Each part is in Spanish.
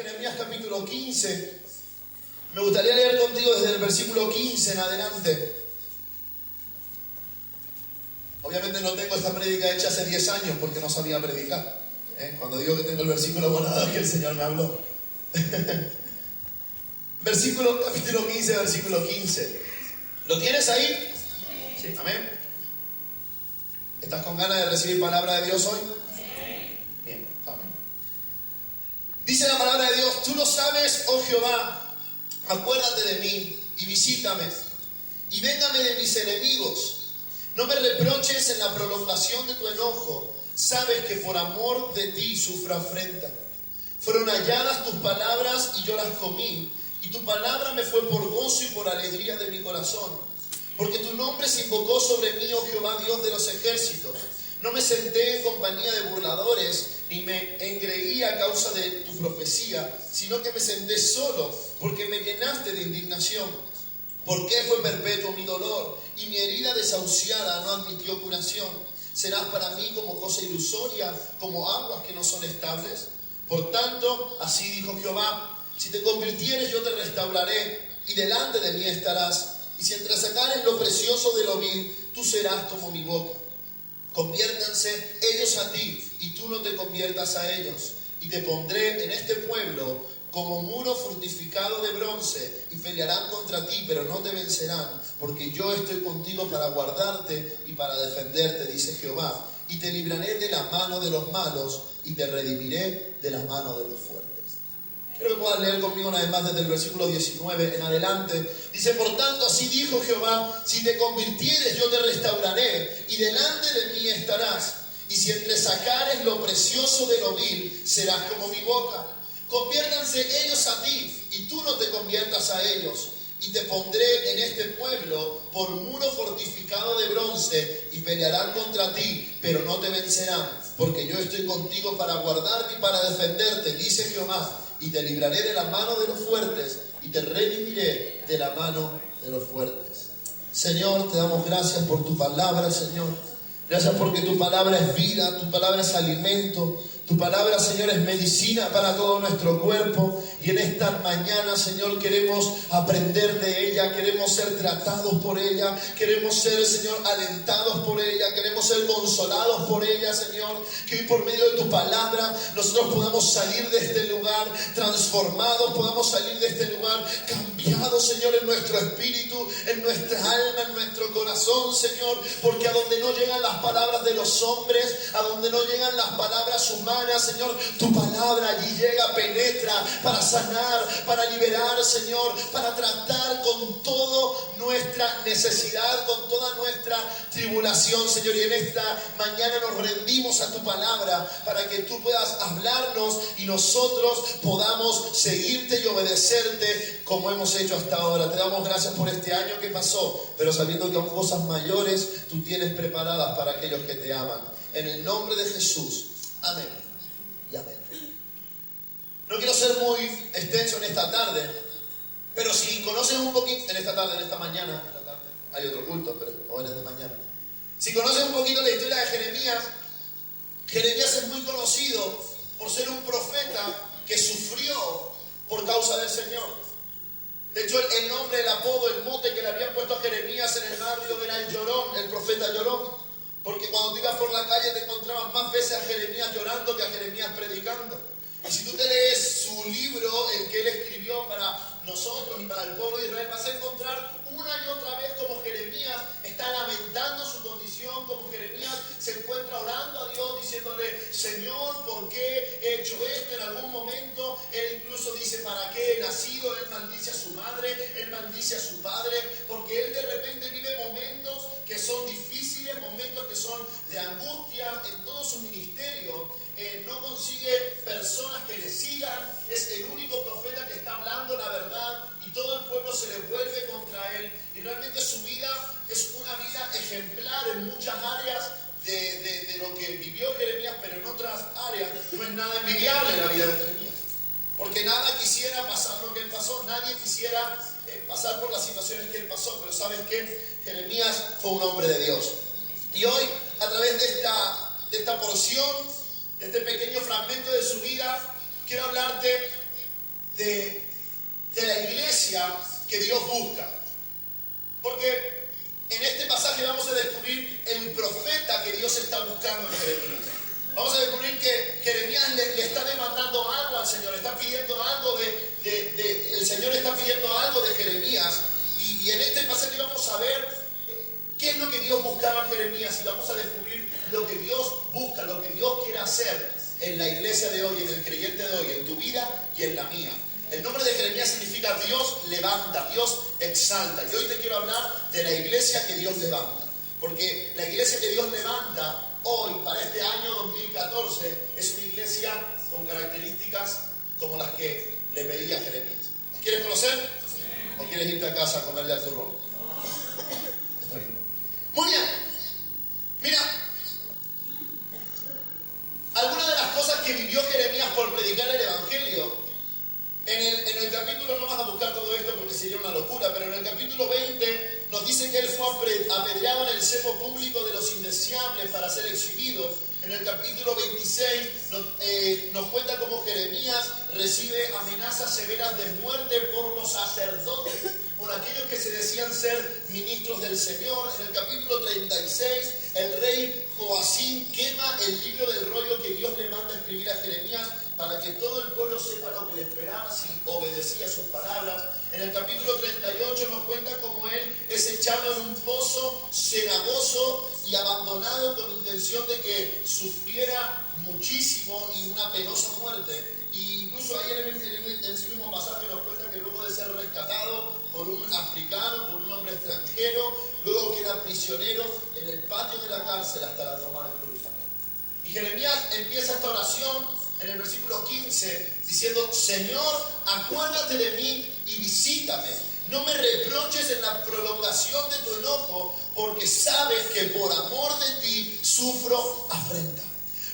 Jeremías capítulo 15. Me gustaría leer contigo desde el versículo 15 en adelante. Obviamente no tengo esta prédica hecha hace 10 años porque no sabía predicar. Cuando digo que tengo el versículo guardado es que el Señor me habló. Capítulo 15, versículo 15. ¿Lo tienes ahí? Sí. Amén. ¿Estás con ganas de recibir palabra de Dios hoy? Sí. Bien, amén. Dice la palabra de Dios: tú lo sabes, oh Jehová, acuérdate de mí y visítame y véngame de mis enemigos. No me reproches en la prolongación de tu enojo. Sabes que por amor de ti sufro afrenta. Fueron halladas tus palabras y yo las comí, y tu palabra me fue por gozo y por alegría de mi corazón. Porque tu nombre se invocó sobre mí, oh Jehová, Dios de los ejércitos. No me senté en compañía de burladores, ni me engreí a causa de tu profecía, sino que me senté solo, porque me llenaste de indignación. ¿Por qué fue perpetuo mi dolor? Y mi herida desahuciada no admitió curación. ¿Serás para mí como cosa ilusoria, como aguas que no son estables? Por tanto, así dijo Jehová: si te convirtieres, yo te restauraré, y delante de mí estarás. Y si entresacares lo precioso de lo vil, tú serás como mi boca. Conviértanse ellos a ti, y tú no te conviertas a ellos. Y te pondré en este pueblo como muro fortificado de bronce, y pelearán contra ti, pero no te vencerán, porque yo estoy contigo para guardarte y para defenderte, dice Jehová. Y te libraré de la mano de los malos, y te redimiré de la mano de los fuertes. Quiero que puedan leer conmigo una vez más desde el versículo 19 en adelante. Dice: por tanto, así dijo Jehová: si te convirtieres, yo te restauraré, y delante de mí estarás. Y si entresacares lo precioso de lo vil, serás como mi boca. Conviértanse ellos a ti, y tú no te conviertas a ellos. Y te pondré en este pueblo por muro fortificado de bronce, y pelearán contra ti, pero no te vencerán, porque yo estoy contigo para guardarte y para defenderte, dice Jehová. Y te libraré de la mano de los fuertes, y te redimiré de la mano de los fuertes. Señor, te damos gracias por tu palabra, Señor. Gracias porque tu palabra es vida, tu palabra es alimento. Tu palabra, Señor, es medicina para todo nuestro cuerpo. Y en esta mañana, Señor, queremos aprender de ella. Queremos ser tratados por ella. Queremos ser, Señor, alentados por ella. Queremos ser consolados por ella, Señor. Que hoy por medio de tu palabra nosotros podamos salir de este lugar transformados. Podamos salir de este lugar cambiados, Señor, en nuestro espíritu, en nuestra alma, en nuestro corazón, Señor. Porque a donde no llegan las palabras de los hombres, a donde no llegan las palabras humanas, Señor, tu palabra allí llega, penetra para sanar, para liberar, Señor, para tratar con toda nuestra necesidad, con toda nuestra tribulación, Señor. Y en esta mañana nos rendimos a tu palabra para que tú puedas hablarnos y nosotros podamos seguirte y obedecerte como hemos hecho hasta ahora. Te damos gracias por este año que pasó, pero sabiendo que aún cosas mayores tú tienes preparadas para aquellos que te aman. En el nombre de Jesús. Amén. Y amén. No quiero ser muy extenso en esta tarde, pero si conoces un poquito, en esta mañana, hay otro culto, pero hoy es de mañana. Si conoces un poquito la historia de Jeremías, Jeremías es muy conocido por ser un profeta que sufrió por causa del Señor. De hecho, el nombre, el apodo, el mote que le habían puesto a Jeremías en el barrio era el llorón, el profeta llorón. Porque cuando tú ibas por la calle te encontrabas más veces a Jeremías llorando que a Jeremías predicando. Y si tú te lees su libro, el que él escribió para nosotros y para el pueblo de Israel, vas a encontrar una y otra vez como Jeremías está lamentando su condición, como Jeremías se encuentra orando a Dios, diciéndole: Señor, ¿por qué he hecho esto? En algún momento él incluso dice: ¿para qué he nacido? Él maldice a su madre, él maldice a su padre, porque él de repente vive momentos que son difíciles, momentos que son de angustia en todo su ministerio. No consigue personas que le sigan, es el único profeta que está hablando la verdad y todo el pueblo se le vuelve contra él. Y realmente su vida es una vida ejemplar en muchas áreas de lo que vivió Jeremías, pero en otras áreas no es nada envidiable la vida de Jeremías. Porque nada quisiera pasar lo que él pasó, nadie quisiera pasar por las situaciones que él pasó, pero ¿sabes qué? Jeremías fue un hombre de Dios. Y hoy, a través de esta porción, este pequeño fragmento de su vida, quiero hablarte de la iglesia que Dios busca. Porque en este pasaje vamos a descubrir el profeta que Dios está buscando en Jeremías. Vamos a descubrir que Jeremías le está demandando algo al Señor, está pidiendo algo el Señor está pidiendo algo de Jeremías. Y en este pasaje vamos a ver qué es lo que Dios buscaba en Jeremías y vamos a descubrir lo que Dios busca, lo que Dios quiere hacer en la iglesia de hoy, en el creyente de hoy, en tu vida y en la mía. El nombre de Jeremías significa Dios levanta, Dios exalta. Y hoy te quiero hablar de la iglesia que Dios levanta. Porque la iglesia que Dios levanta hoy, para este año 2014, es una iglesia con características como las que le pedía a Jeremías. ¿Las quieres conocer? Sí. ¿O quieres irte a casa a comerle al turrón? Está bien. Muy bien. Mira, algunas de las cosas que vivió Jeremías por predicar el Evangelio. En el capítulo, no vas a buscar todo esto porque sería una locura, pero en el capítulo 20 nos dice que él fue apedreado en el cepo público de los indeseables para ser exhibido. En el capítulo 26 nos cuenta cómo Jeremías recibe amenazas severas de muerte por los sacerdotes, por aquellos que se decían ser ministros del Señor. En el capítulo 36 el rey Joacim quema el libro del rollo que Dios le manda a escribir a Jeremías para que todo el pueblo sepa lo que le esperaba si obedecía sus palabras. En el capítulo 38 nos cuenta cómo él es echado en un pozo cenagoso y abandonado con intención de que sufriera muchísimo y una penosa muerte. Y incluso ahí en ese mismo pasaje nos cuenta que luego de ser rescatado por un africano, por un hombre extranjero, luego queda prisionero en el patio de la cárcel hasta la toma de Jerusalén. Y Jeremías empieza esta oración en el versículo 15 diciendo: Señor, acuérdate de mí y visítame. No me reproches en la prolongación de tu enojo, porque sabes que por amor de ti sufro afrenta.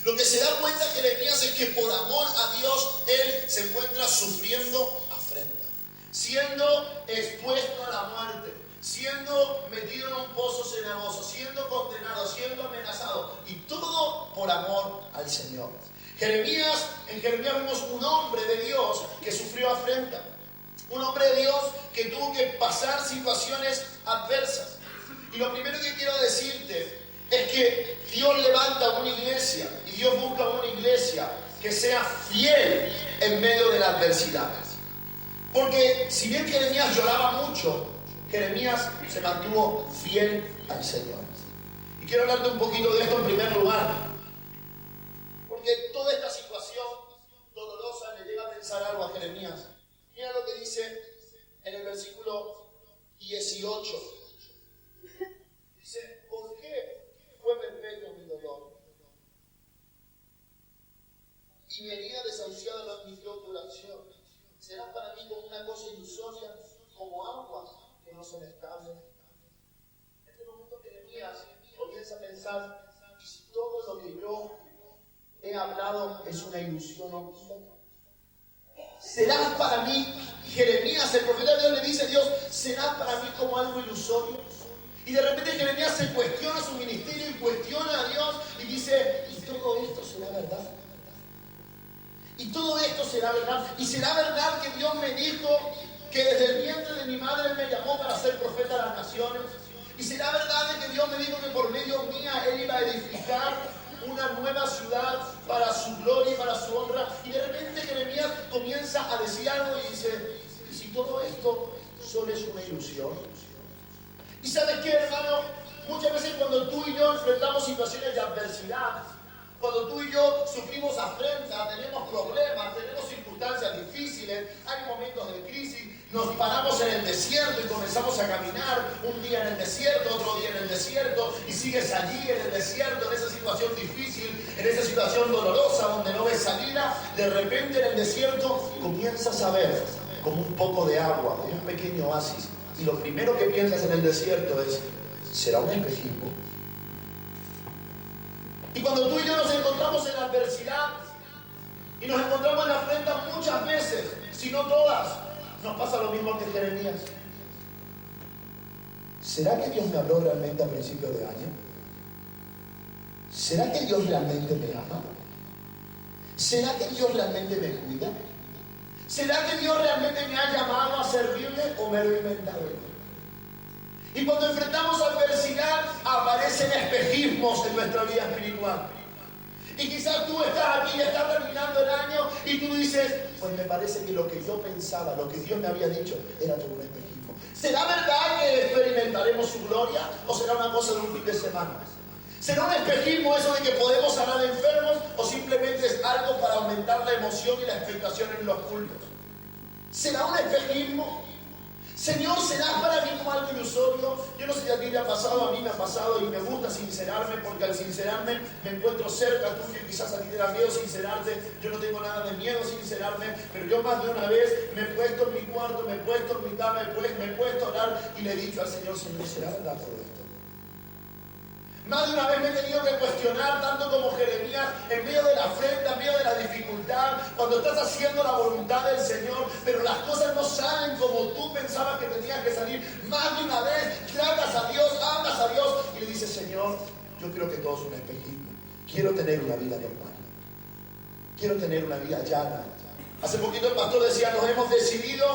Lo que se da cuenta Jeremías es que por amor a Dios él se encuentra sufriendo afrenta, siendo expuesto a la muerte, siendo metido en un pozo cenagoso, siendo condenado, siendo amenazado, y todo por amor al Señor. En Jeremías vemos un hombre de Dios que sufrió afrenta, un hombre de Dios que tuvo que pasar situaciones adversas. Y lo primero que quiero decirte es que Dios levanta una iglesia y Dios busca una iglesia que sea fiel en medio de la adversidad. Porque si bien Jeremías lloraba mucho, Jeremías se mantuvo fiel al Señor. Y quiero hablarte un poquito de esto en primer lugar. Porque toda esta situación dolorosa le llega a pensar algo a Jeremías. Mira lo que dice en el versículo 18. Dice: ¿por qué fue perpetuo mi dolor? Y mi herida desahuciada no admitió curación. Será para mí como una cosa ilusoria, como aguas que no son estables. En este momento Jeremías comienza a pensar: ¿y si todo lo que yo he hablado es una ilusión óptica? ¿Será para mí, Jeremías, el profeta de Dios le dice a Dios, será para mí como algo ilusorio? Y de repente Jeremías se cuestiona su ministerio y cuestiona a Dios y dice: ¿y todo esto será verdad? ¿Y todo esto será verdad? ¿Y será verdad que Dios me dijo que desde el vientre de mi madre me llamó para ser profeta de las naciones? ¿Y será verdad de que Dios me dijo que por medio mía Él iba a edificar una nueva ciudad para su gloria y para su honra? Y de repente Jeremías comienza a decir algo y dice: ¿y si todo esto solo es una ilusión? ¿Y sabes qué, hermano? Muchas veces cuando tú y yo enfrentamos situaciones de adversidad, cuando tú y yo sufrimos afrenta, tenemos problemas, tenemos circunstancias difíciles, hay momentos de crisis, nos paramos en el desierto y comenzamos a caminar, un día en el desierto, otro día en el desierto, y sigues allí en el desierto, en esa situación difícil, en esa situación dolorosa donde no ves salida. De repente en el desierto comienzas a ver como un poco de agua, un pequeño oasis, y lo primero que piensas en el desierto es: ¿será un espejismo? Y cuando tú y yo nos encontramos en la adversidad y nos encontramos en la afrenta, muchas veces, si no todas, nos pasa lo mismo que Jeremías. ¿Será que Dios me habló realmente a principio de año? ¿Será que Dios realmente me ama? ¿Será que Dios realmente me cuida? ¿Será que Dios realmente me ha llamado a servirle o me lo he inventado yo? Y cuando enfrentamos adversidad, aparecen espejismos en nuestra vida espiritual. Y quizás tú estás aquí y estás terminando el año y tú dices, pues me parece que lo que yo pensaba, lo que Dios me había dicho, era todo un espejismo. ¿Será verdad que experimentaremos su gloria o será una cosa de un fin de semana? ¿Será un espejismo eso de que podemos sanar enfermos o simplemente es algo para aumentar la emoción y la expectación en los cultos? ¿Será un espejismo? Señor, ¿será para mí como algo ilusorio? Yo no sé si a ti te ha pasado, a mí me ha pasado y me gusta sincerarme porque al sincerarme me encuentro cerca tuyo y quizás a ti te da miedo sincerarte. Yo no tengo nada de miedo sincerarme, pero yo más de una vez me he puesto en mi cuarto, me he puesto en mi cama, me he puesto a orar y le he dicho al Señor, Señor, ¿será verdad todo esto? Más de una vez me he tenido que cuestionar, tanto como Jeremías, en medio de la afrenta, en medio de la dificultad, cuando estás haciendo la voluntad del Señor, pero las cosas no salen como tú pensabas que tenías que salir. Más de una vez clamas a Dios, hablas a Dios y le dices, Señor, yo creo que todo es un espejismo. Quiero tener una vida normal. Quiero tener una vida llana. Hace poquito el pastor decía, nos hemos decidido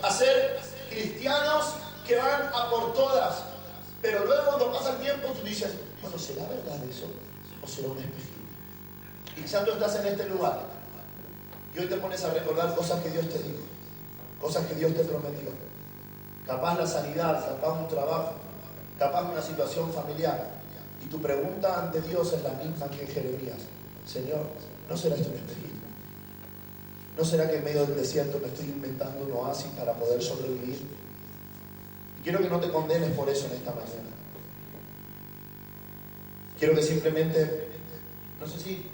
a ser cristianos que van a por todas. Pero luego cuando pasa el tiempo tú dices, bueno, ¿será verdad eso? ¿O será un espejismo? Y quizás tú estás en este lugar y hoy te pones a recordar cosas que Dios te dijo, cosas que Dios te prometió. Capaz la sanidad, capaz un trabajo, capaz una situación familiar. Y tu pregunta ante Dios es la misma que Jeremías. Señor, ¿no será esto un espejismo? ¿No será que en medio del desierto me estoy inventando un oasis para poder sobrevivir? Y quiero que no te condenes por eso en esta mañana. Quiero que simplemente, no sé si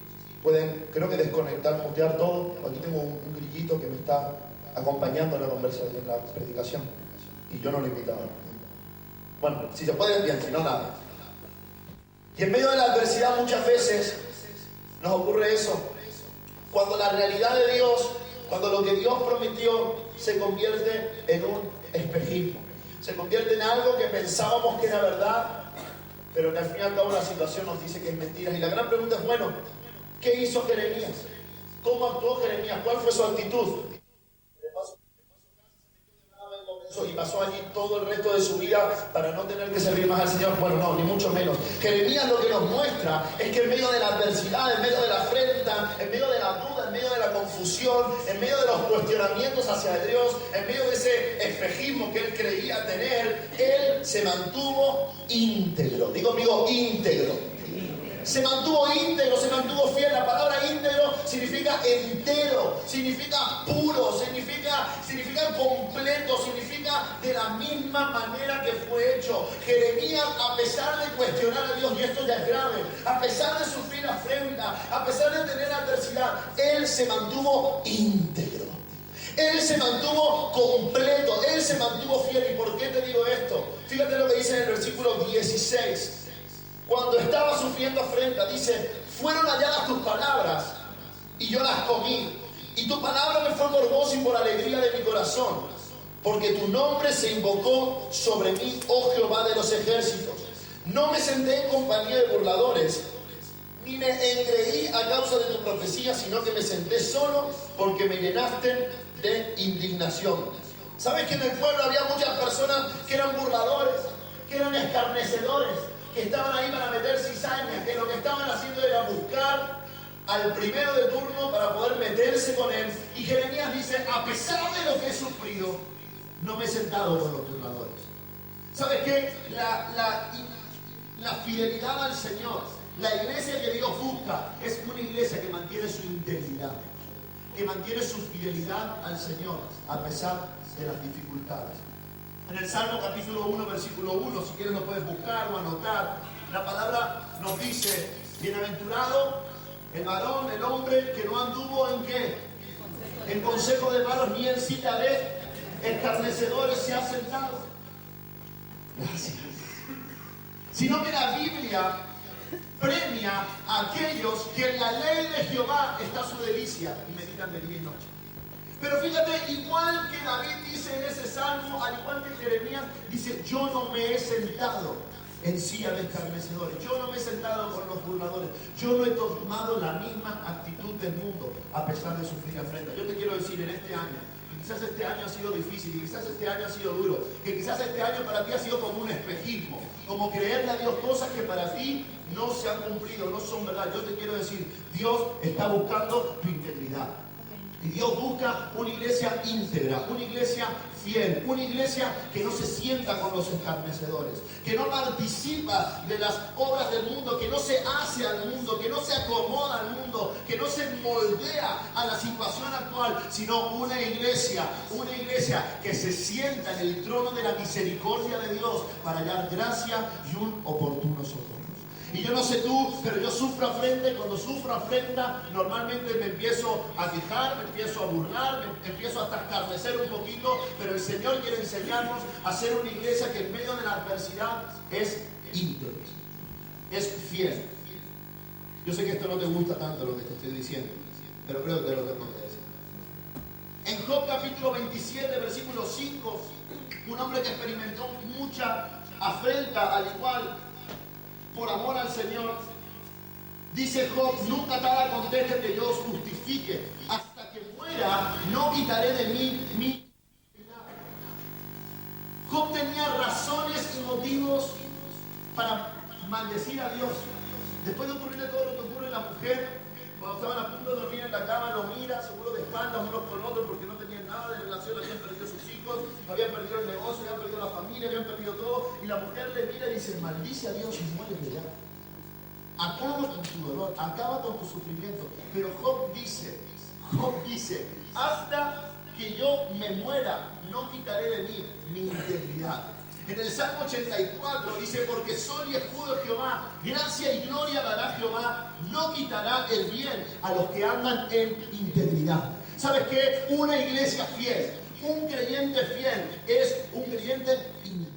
pueden, creo que desconectar, mutear todo. Aquí tengo un grillito que me está acompañando en la conversación, en la predicación. Y yo no lo invitaba. Bueno, si se puede, bien, si no, nada. Y en medio de la adversidad muchas veces nos ocurre eso. Cuando la realidad de Dios, cuando lo que Dios prometió se convierte en un espejismo. Se convierte en algo que pensábamos que era verdad, pero que al fin y al cabo la situación nos dice que es mentira. Y la gran pregunta es, bueno, ¿qué hizo Jeremías? ¿Cómo actuó Jeremías? ¿Cuál fue su actitud? Y pasó allí todo el resto de su vida para no tener que servir más al Señor. Bueno, no, ni mucho menos. Jeremías lo que nos muestra es que en medio de la adversidad, en medio de la afrenta, en medio de la duda, en medio de la confusión, en medio de los cuestionamientos hacia Dios, en medio de ese espejismo que él creía tener, él se mantuvo íntegro. Digo, amigo, íntegro. Se mantuvo íntegro, se mantuvo fiel. La palabra íntegro significa entero, significa puro, significa completo, significa de la misma manera que fue hecho. Jeremías, a pesar de cuestionar a Dios, y esto ya es grave, a pesar de sufrir afrenta, a pesar de tener adversidad, él se mantuvo íntegro. Él se mantuvo completo, él se mantuvo fiel. ¿Y por qué te digo esto? Fíjate lo que dice en el versículo 16. Cuando estaba sufriendo afrenta, dice, fueron halladas tus palabras y yo las comí. Y tu palabra me fue por gozo y por alegría de mi corazón, porque tu nombre se invocó sobre mí, oh Jehová de los ejércitos. No me senté en compañía de burladores, ni me engreí a causa de tu profecía, sino que me senté solo porque me llenaste de indignación. ¿Sabes que en el pueblo había muchas personas que eran burladores, que eran escarnecedores, que estaban ahí para meter cizaña, que lo que estaban haciendo era buscar al primero de turno para poder meterse con él? Y Jeremías dice, a pesar de lo que he sufrido, no me he sentado con los burladores. ¿Sabes qué? La fidelidad al Señor, la iglesia que Dios busca, es una iglesia que mantiene su integridad, que mantiene su fidelidad al Señor, a pesar de las dificultades. En el Salmo capítulo 1, versículo 1, si quieres lo puedes buscar o anotar, la palabra nos dice, bienaventurado el varón, el hombre que no anduvo en ¿qué? En consejo de malos, ni en silla de escarnecedores se ha sentado. Gracias. Sino que la Biblia premia a aquellos que en la ley de Jehová está su delicia y meditan de día y noche. Pero fíjate, igual que David dice en ese salmo, al igual que Jeremías, dice, yo no me he sentado en silla de escarnecedores. Yo no me he sentado con los burladores. Yo no he tomado la misma actitud del mundo a pesar de sufrir afrenta. Yo te quiero decir en este año, que quizás este año ha sido difícil, que quizás este año ha sido duro, que quizás este año para ti ha sido como un espejismo, como creerle a Dios cosas que para ti no se han cumplido, no son verdad. Yo te quiero decir, Dios está buscando tu integridad. Y Dios busca una iglesia íntegra, una iglesia fiel, una iglesia que no se sienta con los escarnecedores, que no participa de las obras del mundo, que no se hace al mundo, que no se acomoda al mundo, que no se moldea a la situación actual, sino una iglesia que se sienta en el trono de la misericordia de Dios para hallar gracia y un oportuno socorro. Y yo no sé tú, pero yo sufro afrenta, y cuando sufro afrenta, normalmente me empiezo a quejar, me empiezo a burlar, me empiezo hasta a escarnecer un poquito, pero el Señor quiere enseñarnos a ser una iglesia que en medio de la adversidad es íntegra, es fiel. Yo sé que esto no te gusta tanto lo que te estoy diciendo, pero creo que te lo tengo que decir. En Job capítulo 27, versículo 5, un hombre que experimentó mucha afrenta, al igual por amor al Señor, dice Job: nunca tal acontece que yo os justifique, hasta que muera no quitaré de mí mi dignidad. Job tenía razones y motivos para maldecir a Dios. Después de ocurrirle todo lo que ocurre, la mujer, cuando estaban a punto de dormir en la cama, lo mira, seguro de espaldas unos con otros, porque no tenían nada de relación, habían perdido sus hijos, habían perdido el negocio, habían perdido la familia, habían perdido todo, y la mujer le mira y dice: maldice a Dios y muérete ya. Acaba con tu dolor, acaba con tu sufrimiento. Pero Job dice, hasta que yo me muera, no quitaré de mí mi integridad. En el Salmo 84 dice: porque sol y escudo de Jehová, gracia y gloria dará Jehová, no quitará el bien a los que andan en integridad. ¿Sabes qué? Una iglesia fiel, un creyente fiel, es un creyente íntegro.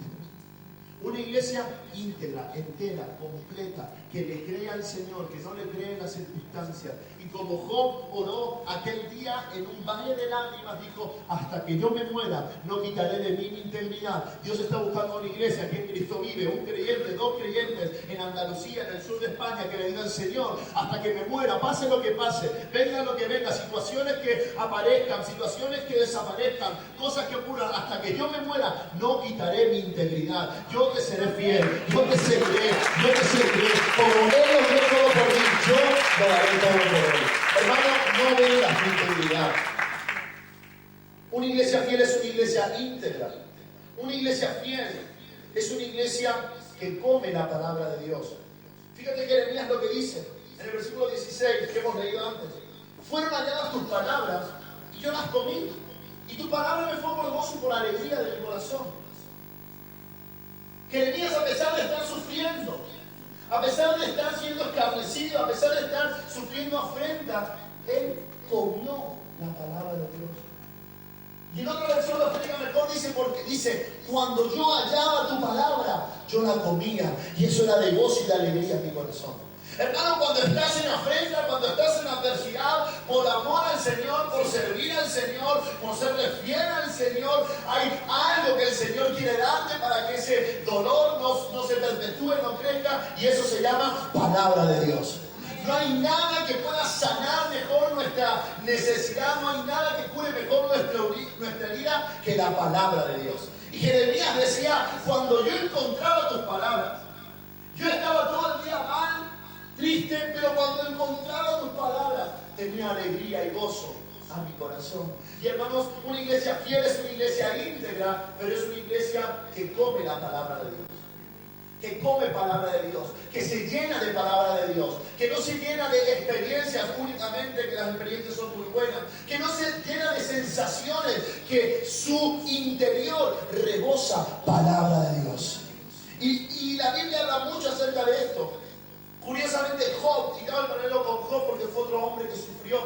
Una iglesia íntegra, entera, completa, que le cree al Señor, que no le cree en las circunstancias. Y como Job oró aquel día en un valle de lágrimas, dijo: hasta que yo me muera, no quitaré de mí mi integridad. Dios está buscando una iglesia que en Cristo vive, un creyente, dos creyentes en Andalucía, en el sur de España, que le digan: Señor, hasta que me muera, pase lo que pase, venga lo que venga, situaciones que aparezcan, situaciones que desaparezcan, cosas que ocurran, hasta que yo me muera, no quitaré mi integridad. Yo te seré fiel, yo te seguiré, como Él lo dio todo por mí, yo lo daré todo por Él. Hermano, no vendas mi integridad. Una iglesia fiel es una iglesia íntegra. Una iglesia fiel es una iglesia que come la palabra de Dios. Fíjate que Jeremías lo que dice en el versículo 16 que hemos leído antes: fueron halladas tus palabras y yo las comí, y tu palabra me fue por gozo y por alegría de mi corazón. Jeremías, a pesar de estar sufriendo, a pesar de estar siendo escarnecido, a pesar de estar sufriendo afrenta, él comió la palabra de Dios. Y en otra versión lo explica mejor, porque dice: cuando yo hallaba tu palabra, yo la comía, y eso era de gozo y de alegría en mi corazón. Hermano, cuando estás en afrenta, cuando estás en adversidad, por amor al Señor, por servir al Señor, por serle fiel al Señor, hay algo que el Señor quiere darte para que ese dolor no se perpetúe, no crezca, y eso se llama palabra de Dios. No hay nada que pueda sanar mejor nuestra necesidad, no hay nada que cure mejor nuestra herida que la palabra de Dios. Y Jeremías decía: cuando yo encontraba tus palabras, yo estaba todo el día mal, triste, pero cuando encontraba tus palabras, tenía alegría y gozo a mi corazón. Y hermanos, una iglesia fiel es una iglesia íntegra, pero es una iglesia que come la palabra de Dios, que come palabra de Dios, que se llena de palabra de Dios, que no se llena de experiencias únicamente, que las experiencias son muy buenas, que no se llena de sensaciones, que su interior rebosa palabra de Dios. Y la Biblia habla mucho acerca de esto. Curiosamente Job, y cabe ponerlo con Job porque fue otro hombre que sufrió.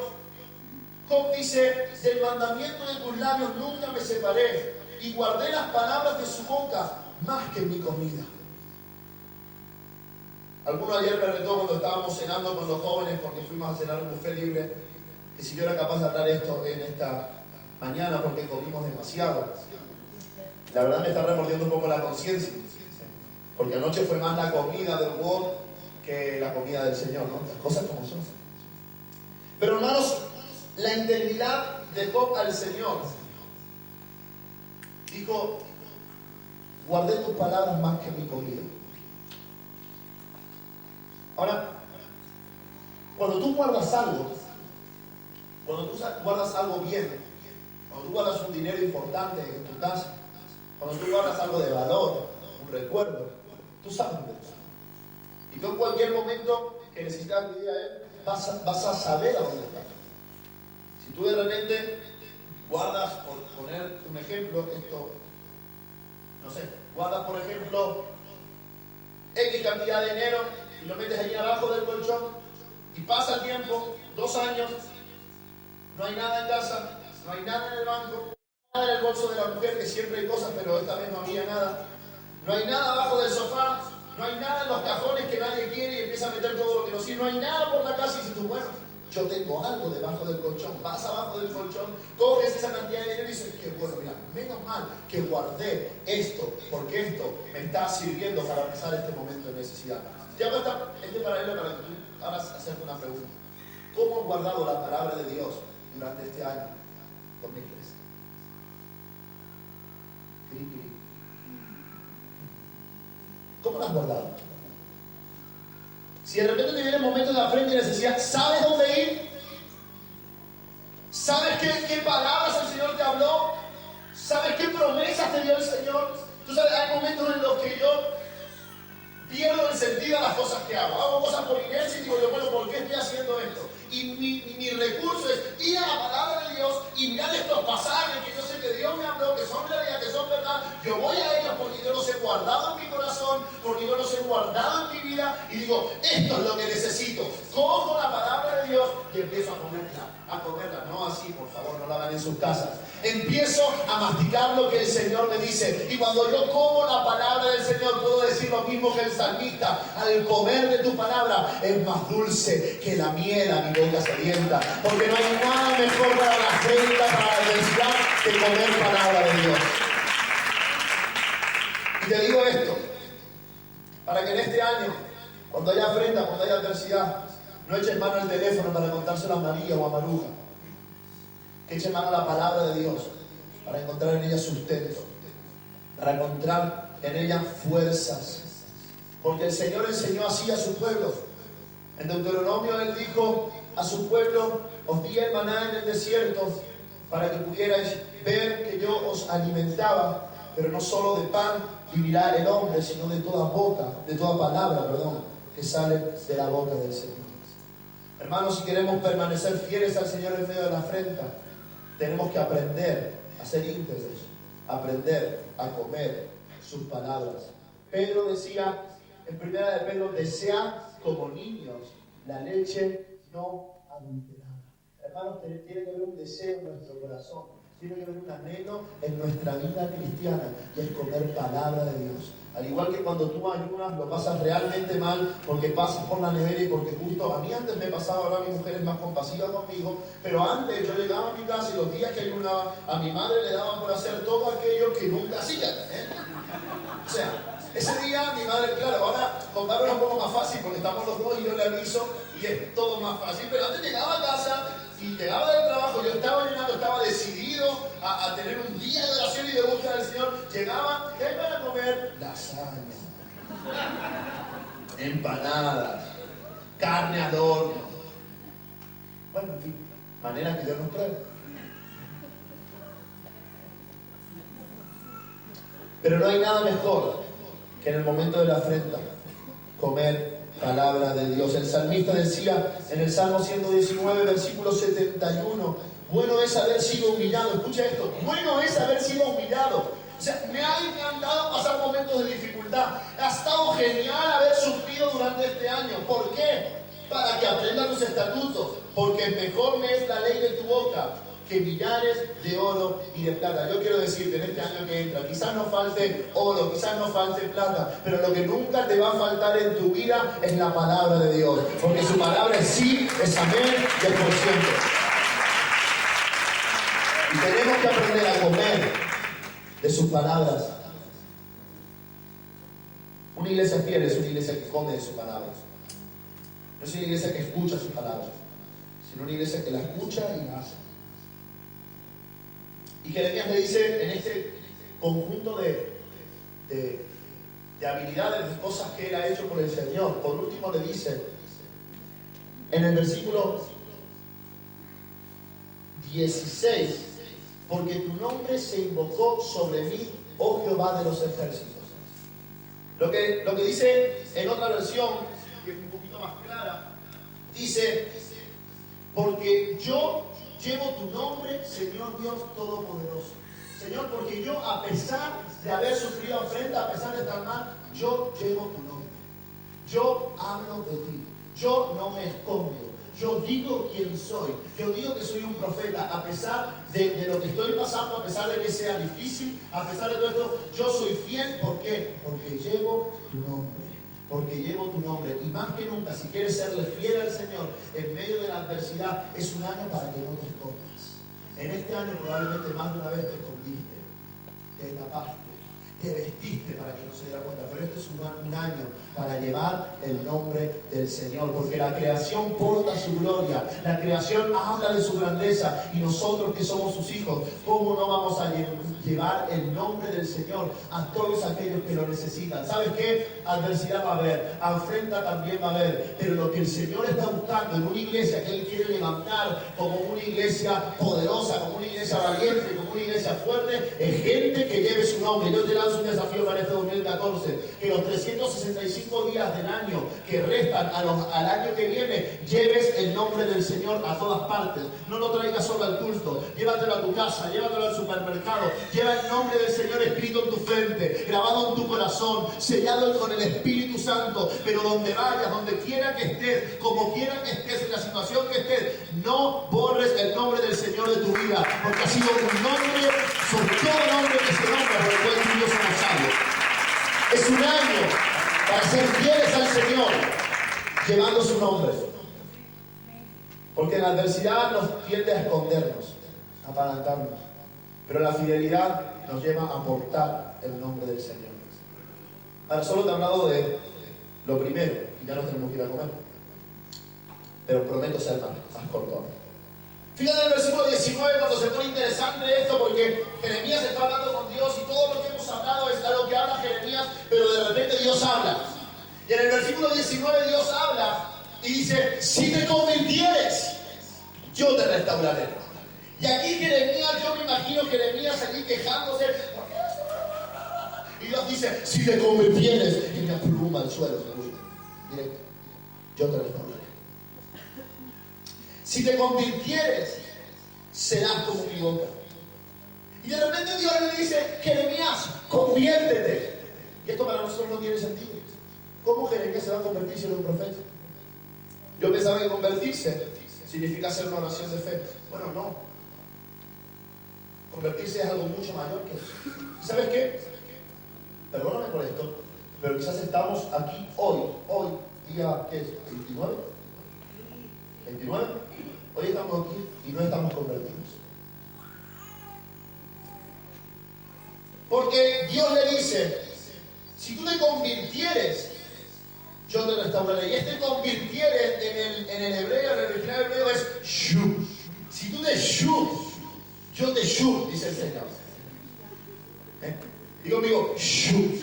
Job dice: del mandamiento de tus labios nunca me separé, y guardé las palabras de su boca más que mi comida. Alguno ayer me retó cuando estábamos cenando con los jóvenes, porque fuimos a cenar un buffet libre, que si yo era capaz de hablar esto en esta mañana porque comimos demasiado. La verdad me está remordiendo un poco la conciencia. Porque anoche fue más la comida del WOD que la comida del Señor, ¿no? Las cosas como son. Pero hermanos, la integridad de Job al Señor. Dijo, guardé tus palabras más que mi comida. Ahora, cuando tú guardas algo, cuando tú guardas algo bien, cuando tú guardas un dinero importante en tu casa, cuando tú guardas algo de valor, un recuerdo, tú sabes dónde está. Y tú en cualquier momento que necesitas acudir a él, vas a saber a dónde está. Si tú de repente guardas, por poner un ejemplo, esto, no sé, guardas por ejemplo X cantidad de dinero y lo metes allí abajo del colchón y pasa el tiempo, 2 años, no hay nada en casa, no hay nada en el banco, nada en el bolso de la mujer, que siempre hay cosas, pero esta vez no había nada, no hay nada abajo del sofá, no hay nada en los cajones que nadie quiere y empieza a meter todo lo que no sirve, no hay nada por la casa y dices tú, bueno, yo tengo algo debajo del colchón, vas abajo del colchón, coges esa cantidad de dinero y dices, qué bueno, mira, menos mal que guardé esto, porque esto me está sirviendo para pasar este momento de necesidad. Te hago este paralelo para que tú hagas hacerte una pregunta. ¿Cómo has guardado la palabra de Dios durante este año con mi iglesia? ¿Cómo la has guardado? Si de repente te viene el momento de la frente y necesidad, ¿sabes dónde ir? ¿Sabes qué palabras el Señor te habló? ¿Sabes qué promesas te dio el Señor? Tú sabes, hay momentos en los que yo pierdo el sentido a las cosas que hago. Hago cosas por inercia y digo yo, bueno, ¿por qué estoy haciendo esto? Y mi recurso es ir a la palabra de Dios y mirar estos pasajes que yo sé que Dios me habló, que son realidad, que son verdad. Yo voy a ellos porque yo los he guardado en mi corazón, porque yo los he guardado en mi vida y digo, esto es lo que necesito. Cojo la palabra de Dios y empiezo a comerla. No así, por favor, no la hagan en sus casas. Empiezo a masticar lo que el Señor me dice. Y cuando yo como la palabra del Señor, puedo decir lo mismo que el salmista. Al comer de tu palabra es más dulce que la miel a mi boca sedienta. Porque no hay nada mejor para la sedienta, para la densidad, que comer palabra de Dios. Y te digo esto, para que en este año, cuando haya afrenta, cuando haya adversidad, no eches mano al teléfono para contárselo a María o a Maruja. Que eches mano a la palabra de Dios para encontrar en ella sustento, para encontrar en ella fuerzas. Porque el Señor enseñó así a su pueblo. En Deuteronomio Él dijo a su pueblo, os di el maná en el desierto para que pudierais ver que yo os alimentaba, pero no solo de pan vivirá el hombre, sino de toda palabra, que sale de la boca del Señor. Hermanos, si queremos permanecer fieles al Señor en medio de la afrenta, tenemos que aprender a ser íntegros, aprender a comer sus palabras. Pedro decía, en primera de Pedro, desead como niños la leche no adulterada. Hermanos, tiene que haber un deseo en nuestro corazón, tiene que haber un anhelo en nuestra vida cristiana, y es comer palabra de Dios. Al igual que cuando tú ayunas, lo pasas realmente mal porque pasas por la nevera y porque justo a mí antes me pasaba, ahora mi mujer es más compasiva conmigo, pero antes yo llegaba a mi casa y los días que ayunaba, a mi madre le daban por hacer todo aquello que nunca hacía. O sea, ese día mi madre, claro, ahora contarlo es un poco más fácil porque estamos los dos y yo le aviso y es todo más fácil, pero antes llegaba a casa y llegaba del trabajo, yo estaba ayunando, estaba decidido a tener un día de oración y de búsqueda del Señor. Llegaba, ¿qué hay para comer? Lasaña, empanadas, carne al horno. Bueno, en fin, manera que Dios nos pruebe. Pero no hay nada mejor que en el momento de la afrenta comer palabra de Dios. El salmista decía en el Salmo 119, versículo 71, bueno es haber sido humillado. Escucha esto, bueno es haber sido humillado. O sea, me ha encantado pasar momentos de dificultad. Ha estado genial haber sufrido durante este año. ¿Por qué? Para que aprenda tus estatutos. Porque mejor me es la ley de tu boca que millares de oro y de plata. Yo quiero decirte, en este año que entra, quizás no falte oro, quizás no falte plata, pero lo que nunca te va a faltar en tu vida es la palabra de Dios. Porque su palabra es sí, es amén y es por siempre. Y tenemos que aprender a comer de sus palabras. Una iglesia fiel es una iglesia que come de su palabra. No es una iglesia que escucha su palabra, sino una iglesia que la escucha y la hace. Y Jeremías le dice en este conjunto de habilidades, de cosas que él ha hecho por el Señor. Por último le dice en el versículo 16: porque tu nombre se invocó sobre mí, oh Jehová de los ejércitos. Lo que dice en otra versión, que es un poquito más clara, dice: porque yo llevo tu nombre, Señor Dios Todopoderoso. Señor, porque yo, a pesar de haber sufrido afrenta, a pesar de estar mal, yo llevo tu nombre. Yo hablo de ti. Yo no me escondo. Yo digo quién soy. Yo digo que soy un profeta. A pesar de lo que estoy pasando, a pesar de que sea difícil, a pesar de todo esto, yo soy fiel. ¿Por qué? Porque llevo tu nombre. Porque llevo tu nombre. Y más que nunca, si quieres serle fiel al Señor en medio de la adversidad, es un año para que no te escondas. En este año probablemente más de una vez te escondiste, te tapaste, te vestiste para que no se diera cuenta. Pero este es un año para llevar el nombre del Señor, porque la creación porta su gloria, la creación habla de su grandeza, y nosotros que somos sus hijos, ¿cómo no vamos a llevar el nombre del Señor a todos aquellos que lo necesitan? ¿Sabes qué? Adversidad va a haber, afrenta también va a haber, pero lo que el Señor está buscando en una iglesia que Él quiere levantar como una iglesia poderosa, como una iglesia valiente, como una iglesia fuerte, es gente que lleve su nombre. Yo te lanzo un desafío para este 2014, que los 365 días del año que restan al año que viene, lleves el nombre del Señor a todas partes. No lo traigas solo al culto, llévatelo a tu casa, llévatelo al supermercado. Lleva el nombre del Señor escrito en tu frente, grabado en tu corazón, sellado con el Espíritu Santo. Pero donde vayas, donde quiera que estés, como quiera que estés, en la situación que estés, no borres el nombre del Señor de tu vida, porque ha sido un nombre, sobre todo nombre que se nombra, por el cual tú y yo somos salvos. Es un año para ser fieles al Señor, llevando su nombre. Porque la adversidad nos tiende a escondernos, a apalancarnos. Pero la fidelidad nos lleva a portar el nombre del Señor. Ahora, solo te he hablado de lo primero, y ya nos tenemos que ir a comer. Pero prometo ser más corto ahora. Fíjate en el versículo 19 cuando se pone interesante esto, porque Jeremías está hablando con Dios y todo lo que hemos hablado es algo que habla Jeremías, pero de repente Dios habla. Y en el versículo 19 Dios habla y dice: si te convirtieres, yo te restauraré. Y aquí Jeremías, yo me imagino Jeremías allí quejándose. Y Dios dice: si te convirtieres, y me apluma al suelo, directo, yo te restauraré. Si te convirtieres, serás como mi boca. Y de repente Dios le dice: Jeremías, conviértete. Y esto para nosotros no tiene sentido. ¿Cómo Jeremías se va a convertir si era un profeta? Yo pensaba que convertirse significa hacer una oración de fe. Bueno, no. Convertirse es algo mucho mayor que eso. ¿Y sabes qué? Perdóname por esto, pero quizás estamos aquí hoy, día, ¿qué es? ¿29? ¿29? Hoy estamos aquí y no estamos convertidos. Porque Dios le dice: si tú te convirtieres, yo te restauraré. Y este convirtieres en el hebreo, en el original hebreo es shu. Si tú te shu, yo te shu, dice el Señor. Digo conmigo, shu.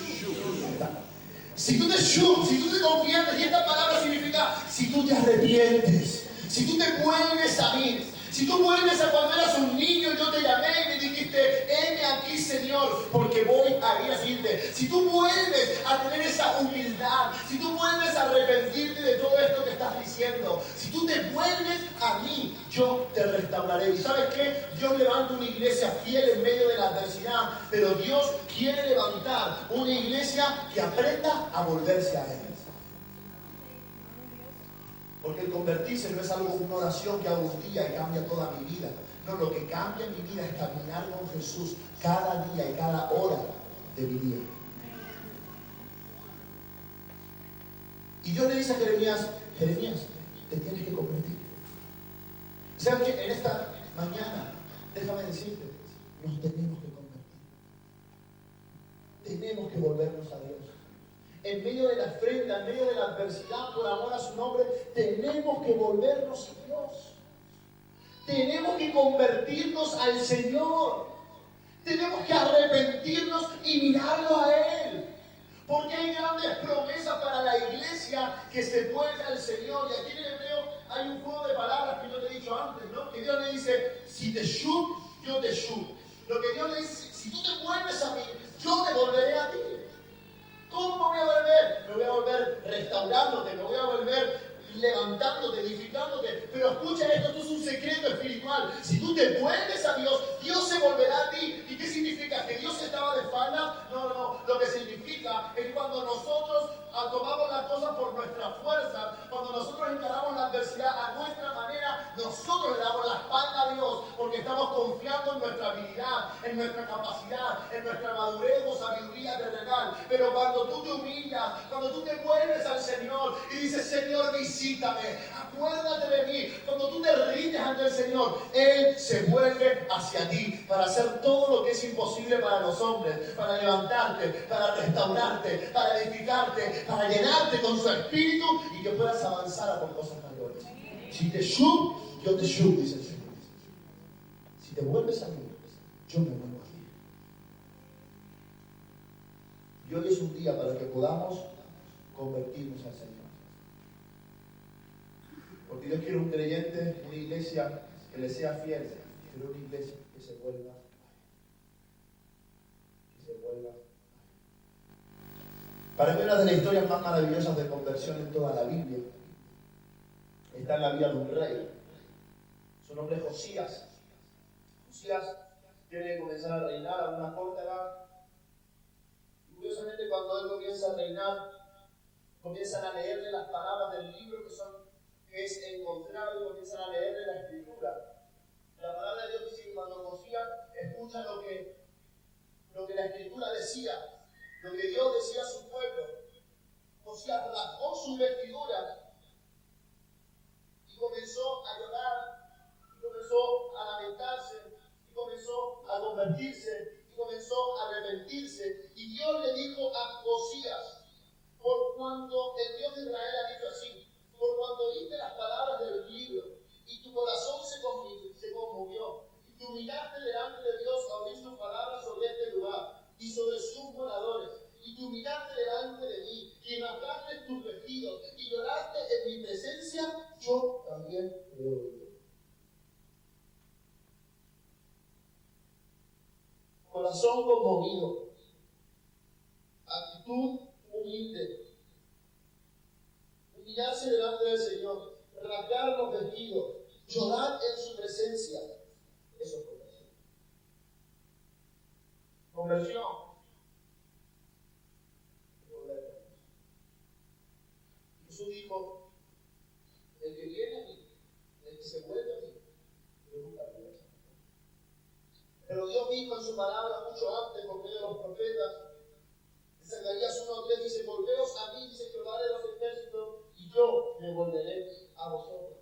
Si tú te conviertes, y esta palabra significa si tú te arrepientes, si tú te vuelves a mí, si tú vuelves a cuando eras un niño y yo te llamé y me dijiste: heme aquí, Señor, porque voy a ir a seguirte. Si tú vuelves a tener esa humildad, si tú vuelves a arrepentirte de todo esto que estás diciendo, si tú te vuelves a mí, yo te restauraré. ¿Y sabes qué? Dios levanta una iglesia fiel en medio de la adversidad, pero Dios quiere levantar una iglesia que aprenda a volverse a Él. Porque el convertirse no es algo, una oración que hago un día y cambia toda mi vida. No, lo que cambia mi vida es caminar con Jesús cada día y cada hora de mi vida. Y Dios le dice a Jeremías: Jeremías, te tienes que convertir. ¿Sabes qué? En esta mañana, déjame decirte, nos tenemos que convertir. Tenemos que volvernos a Dios. en medio de la afrenta, en medio de la adversidad, por amor a su nombre, tenemos que volvernos a Dios. Tenemos que convertirnos al Señor. Tenemos que arrepentirnos y mirarlo a Él. Porque hay grandes promesas para la iglesia que se vuelve al Señor. Y aquí en el hebreo hay un juego de palabras que yo te he dicho antes, ¿no? Que Dios le dice, si te shub, yo te shub. Lo que Dios le dice, si tú te vuelves a mí, yo te volveré a ti. ¿Cómo me voy a volver? Me voy a volver restaurándote, me voy a volver levantándote, edificándote. Pero escucha esto, esto es un secreto espiritual. Si tú te vuelves a Dios, Dios se volverá a ti. ¿Y qué significa? ¿Que Dios estaba de espaldas? No, no, no. Lo que significa es cuando nosotros tomamos las cosas por nuestra fuerza, cuando nosotros encaramos la adversidad a nuestra manera, nosotros le damos la espalda a Dios porque estamos confiando en nuestra habilidad, en nuestra capacidad, en nuestra madurez o sabiduría terrenal. Pero cuando tú te humillas, cuando tú te vuelves al Señor y dices, Señor, visítame, acuérdate de mí, cuando tú te rindes ante el Señor, Él se vuelve hacia ti para hacer todo lo que es imposible para los hombres, para levantarte, para restaurarte, para edificarte, para llenarte con su espíritu y que puedas avanzar a por cosas mayores. Si te shub, yo te shub, dice el Señor. Si te vuelves a mí, yo me vuelvo a ti. Y hoy es un día para que podamos convertirnos al Señor. Porque Dios quiere un creyente, una iglesia que le sea fiel, pero una iglesia que se vuelva a Él. Que se vuelva a Él. Para mí una de las historias más maravillosas de conversión en toda la Biblia está en la vida de un rey. Su nombre es Josías. Josías tiene que comenzar a reinar a una corta edad. Y curiosamente cuando él comienza a reinar, comienzan a leerle las palabras del libro que es encontrado y comienzan a leerle la escritura. La palabra de Dios dice que cuando Josías escucha lo que la escritura decía, lo que Dios decía a su pueblo, Josías rasgó sus vestiduras y comenzó a llorar, y comenzó a lamentarse, y comenzó a convertirse, y comenzó a arrepentirse. Y Dios le dijo a Josías, por cuanto el Dios de Israel ha dicho así, por cuanto oíste las palabras del libro, y tu corazón se conmovió, y te humillaste delante de Dios a oír sus palabras sobre este lugar, y sobre sus moradores, y te humillaste delante de mí, y rasgaste tus vestidos, y lloraste en mi presencia, yo también te oiré. Corazón conmovido, actitud humilde, humillarse delante del Señor, rasgar los vestidos, llorar en su presencia. Eso es conversión. Conversión. Jesús dijo, el que viene a mí, el que se vuelve a mí, yo nunca lo voy a hacer. Pero Dios dijo en su palabra mucho antes, por medio de los profetas, en Zacarías 1:3 dice, volveos a mí, dice Jehová de los ejércitos, y yo me volveré a vosotros.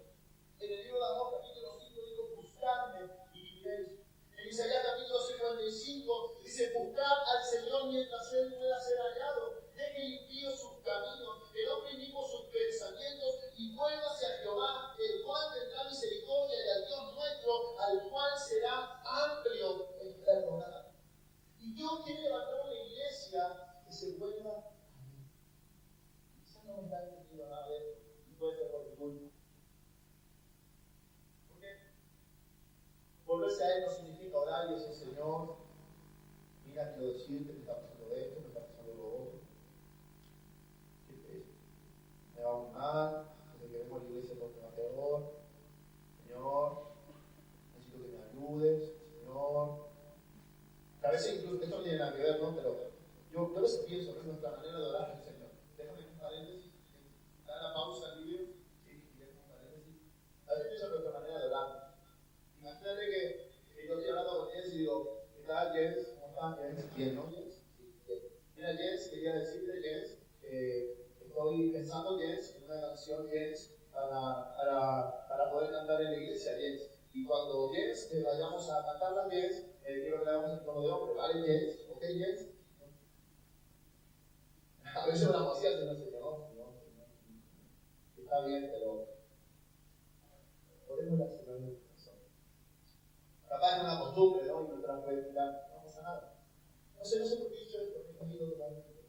En el libro de Amós capítulo 5 dijo, buscadme y viviréis. En Isaías capítulo 55 dice, buscad al Señor mientras Él pueda ser hallado. Deje impío sus caminos, el hombre inicuo sus pensamientos, y vuélvase a Jehová, el cual tendrá misericordia, y al Dios nuestro, al cual será amplio en perdonar. Y Dios quiere levantar una iglesia que se vuelva a mí. Quizás no me está entendiendo nada de esto, y puede ser por mi culpa. ¿Por qué? Volverse a Él no significa orar y decir, Señor, mira, quiero decirte, me está pasando esto, me está pasando lo otro. ¿Qué es eso? Me va muy mal, desde que vengo a la iglesia todo me va peor. Señor, necesito que me ayudes, Señor. A veces incluso, esto no tiene nada que ver, ¿no? Pero yo a veces pienso que es nuestra manera de orar al Señor. Déjame un paréntesis, da la pausa al vídeo, sí, y déjame un paréntesis. A veces pienso en nuestra manera de orar. Imagínate que yo estoy hablando con Jens y digo, ¿qué tal, Jens? ¿Cómo estás, Jens? Bien, ¿no, Jens? Sí, bien. Mira, Jens, quería decirte, Jens, estoy pensando, Jens, en una canción, Jens, para poder cantar en la iglesia, Jens. Y cuando Jens, vayamos a cantarla, Jens, quiero que la hagamos en tono de hombre, ¿vale, Jens? ¿Ok, Jens? A veces oramos así al Señor, Señor, está bien, pero oremos al Señor en el corazón. Capaz es una costumbre, ¿no? Y no te la puedes tirar, no pasa nada. No sé por qué he dicho esto, me he ido totalmente.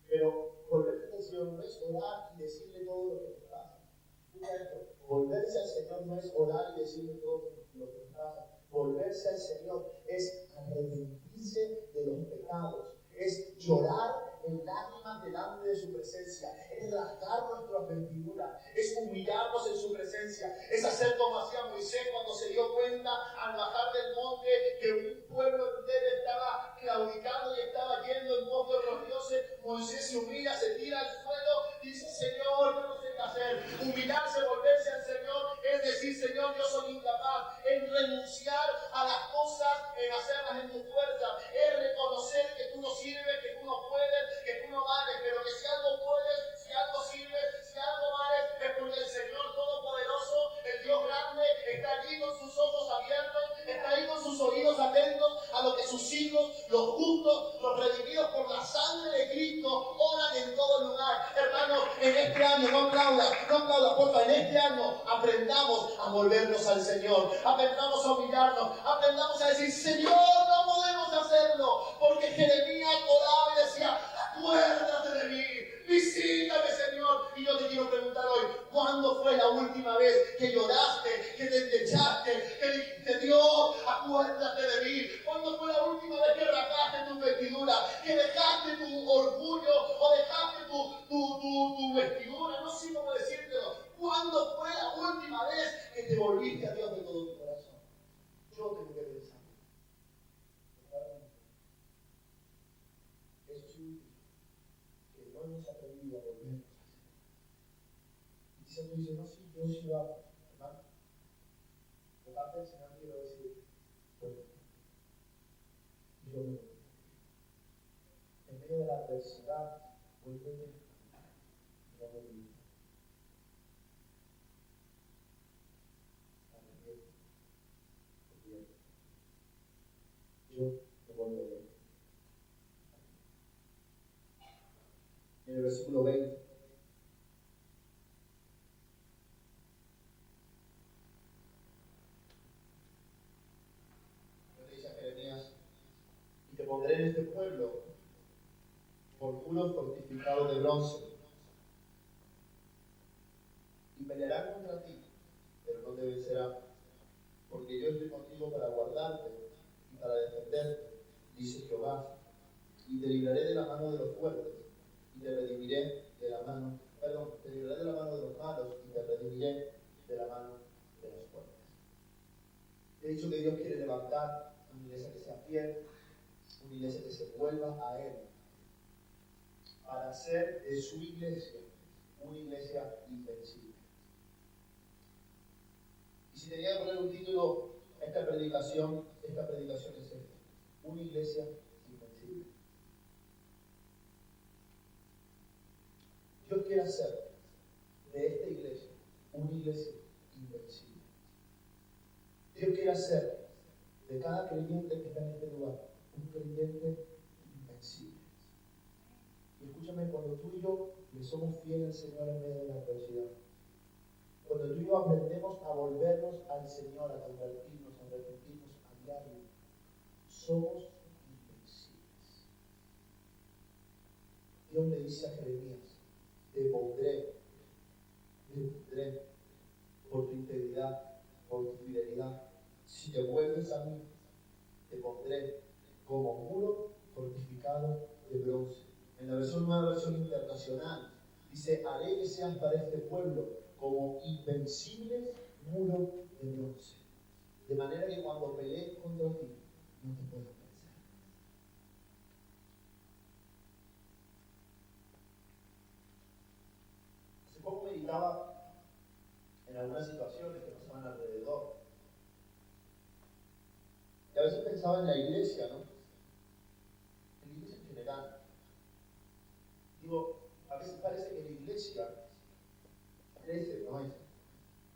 Pero volverse al Señor no es orar y decirle todo lo que nos pasa. Escucha esto, volverse al Señor no es orar y decirle todo lo que nos pasa. Volverse al Señor es arrepentirse de los pecados, es llorar en lágrimas delante de su presencia, es rasgar nuestras vestiduras, es humillarnos en su presencia, es hacer como hacía Moisés cuando se dio cuenta al bajar del monte que un pueblo entero estaba claudicando y estaba yendo en pos de los dioses. Moisés se humilla, se tira al suelo, dice: Señor, yo no sé qué hacer. Humillarse, volverse al Señor, es decir: Señor, yo soy incapaz. Es renunciar a las cosas, en hacerlas en tu fuerza. Es reconocer que tú no sirves, que tú no puedes, que tú no vales, pero que si algo puedes, si algo sirves, si algo vales, es porque el Señor Todopoderoso, el Dios grande, está allí con sus ojos abiertos, está ahí con sus oídos atentos a lo que sus hijos, los justos, los redimidos por la sangre de Cristo, oran en todo lugar. Hermanos, en este año, no aplauda, porfa, en este año aprendamos a volvernos al Señor, aprendamos a humillarnos, aprendamos a decir: Señor, no podemos hacerlo, porque Jeremías oraba y decía: acuérdate de mí, visítame, Señor. Y yo te quiero preguntar hoy: ¿cuándo fue la última vez que lloraste, que te echaste, que dijiste: Dios, acuérdate de mí? ¿Cuándo fue la última vez que rasgaste tu vestidura, que dejaste tu orgullo o dejaste tu vestidura? No sé cómo decírtelo. ¿Cuándo fue la última vez que te volviste a Dios de todo tu corazón? Yo tengo que pensar. Eso significa que no hemos aprendido a volvernos a Señor. Y quizás tú dices: no, sí, yo sí lo hago, hermano. De parte del Señor quiero decir: bueno, yo me voy. En medio de la adversidad, vuélvete a no volver. Yo me volveré. En el versículo 20, Dios le dice a Jeremías: y te pondré en este pueblo por muros fortificados de bronce, y pelearán contra ti, pero no te vencerán, porque yo estoy contigo para guardarte y para defenderte, dice Jehová, y te libraré de la mano de los fuertes, y te redimiré de la mano, te libraré de la mano de los malos, y te redimiré de la mano de los fuertes. He dicho que Dios quiere levantar una iglesia que sea fiel, una iglesia que se vuelva a Él, para hacer de su iglesia una iglesia invencible. Y si tenía que poner un título a esta predicación es esta: una iglesia invencible. Dios quiere hacer de esta iglesia una iglesia invencible. Dios quiere hacer de cada creyente que está en este lugar un creyente invencible. Y escúchame, cuando tú y yo le somos fieles al Señor en medio de la adversidad, cuando tú y yo aprendemos a volvernos al Señor, a convertirnos, a arrepentirnos a diario, somos invencibles. Dios le dice a Jeremías: te pondré por tu integridad, por tu fidelidad. Si te vuelves a mí, te pondré como muro fortificado de bronce. En la nueva versión internacional, dice: haré que sean para este pueblo como invencibles muros de bronce. De manera que cuando peleen contra ti, no te puedan vencer. Hace poco meditaba en algunas situaciones que pasaban alrededor. Y a veces pensaba en la iglesia, ¿no? En la iglesia en general. Digo, a veces parece que la iglesia crece, ¿no es?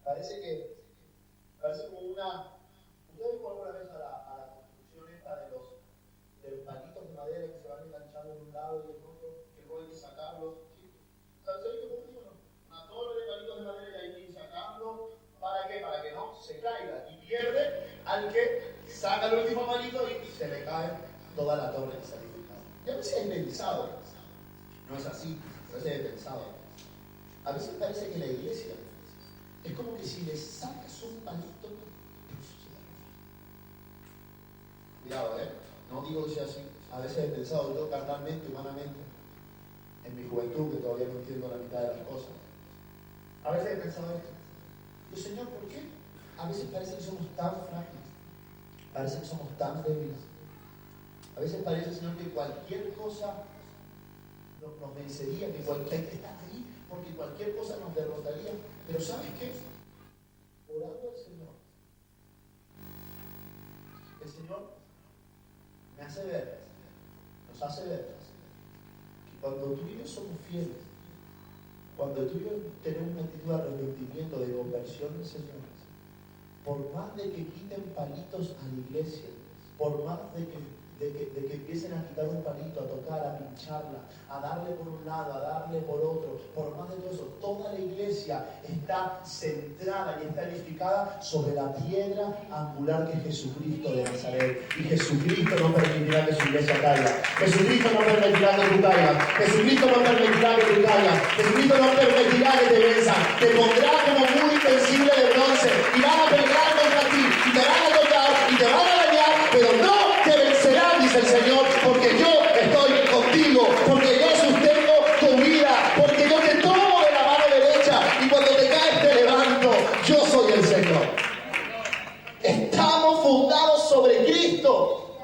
Parece como una... ¿Ustedes fueron alguna vez a la construcción esta de los palitos de madera que se van enganchando de un lado y del otro? al que saca el último palito y se le cae toda la torre que se ha edificado. Y a veces he pensado, no es así, a veces he pensado, a veces parece que la iglesia es como que si le sacas un palito, cuidado, no digo que sea así. A veces he pensado yo carnalmente, humanamente, en mi juventud, que todavía no entiendo la mitad de las cosas. A veces he pensado esto. Digo, Señor, ¿por qué? A veces parece que somos tan frágiles. Parece que somos tan débiles. A veces parece, Señor, que cualquier cosa nos vencería, que cualquier está ahí, porque cualquier cosa nos derrotaría. Pero ¿sabes qué? Orando al Señor, el Señor me hace ver, nos hace ver, que cuando tú y yo somos fieles, cuando tú y yo tenemos una actitud de arrepentimiento, de conversión al Señor, por más de que quiten palitos a la iglesia, por más de que empiecen a quitar un palito, a tocar, a pincharla, a darle por un lado, a darle por otro, por más de todo eso, toda la iglesia está centrada y está edificada sobre la piedra angular que es Jesucristo de Nazaret. Y Jesucristo no permitirá que su iglesia caiga. Jesucristo no permitirá que tú caigas. Jesucristo no permitirá que tú caigas. Jesucristo no permitirá que te venzan. Te pondrá como muy invencible de bronce y van a pelear contra ti y te van a tocar y te van a dañar, pero no te vencerán, dice el Señor, porque yo estoy contigo, porque yo sostengo tu vida, porque yo te tomo de la mano derecha y cuando te caes te levanto. Yo soy el Señor. Estamos fundados sobre Cristo.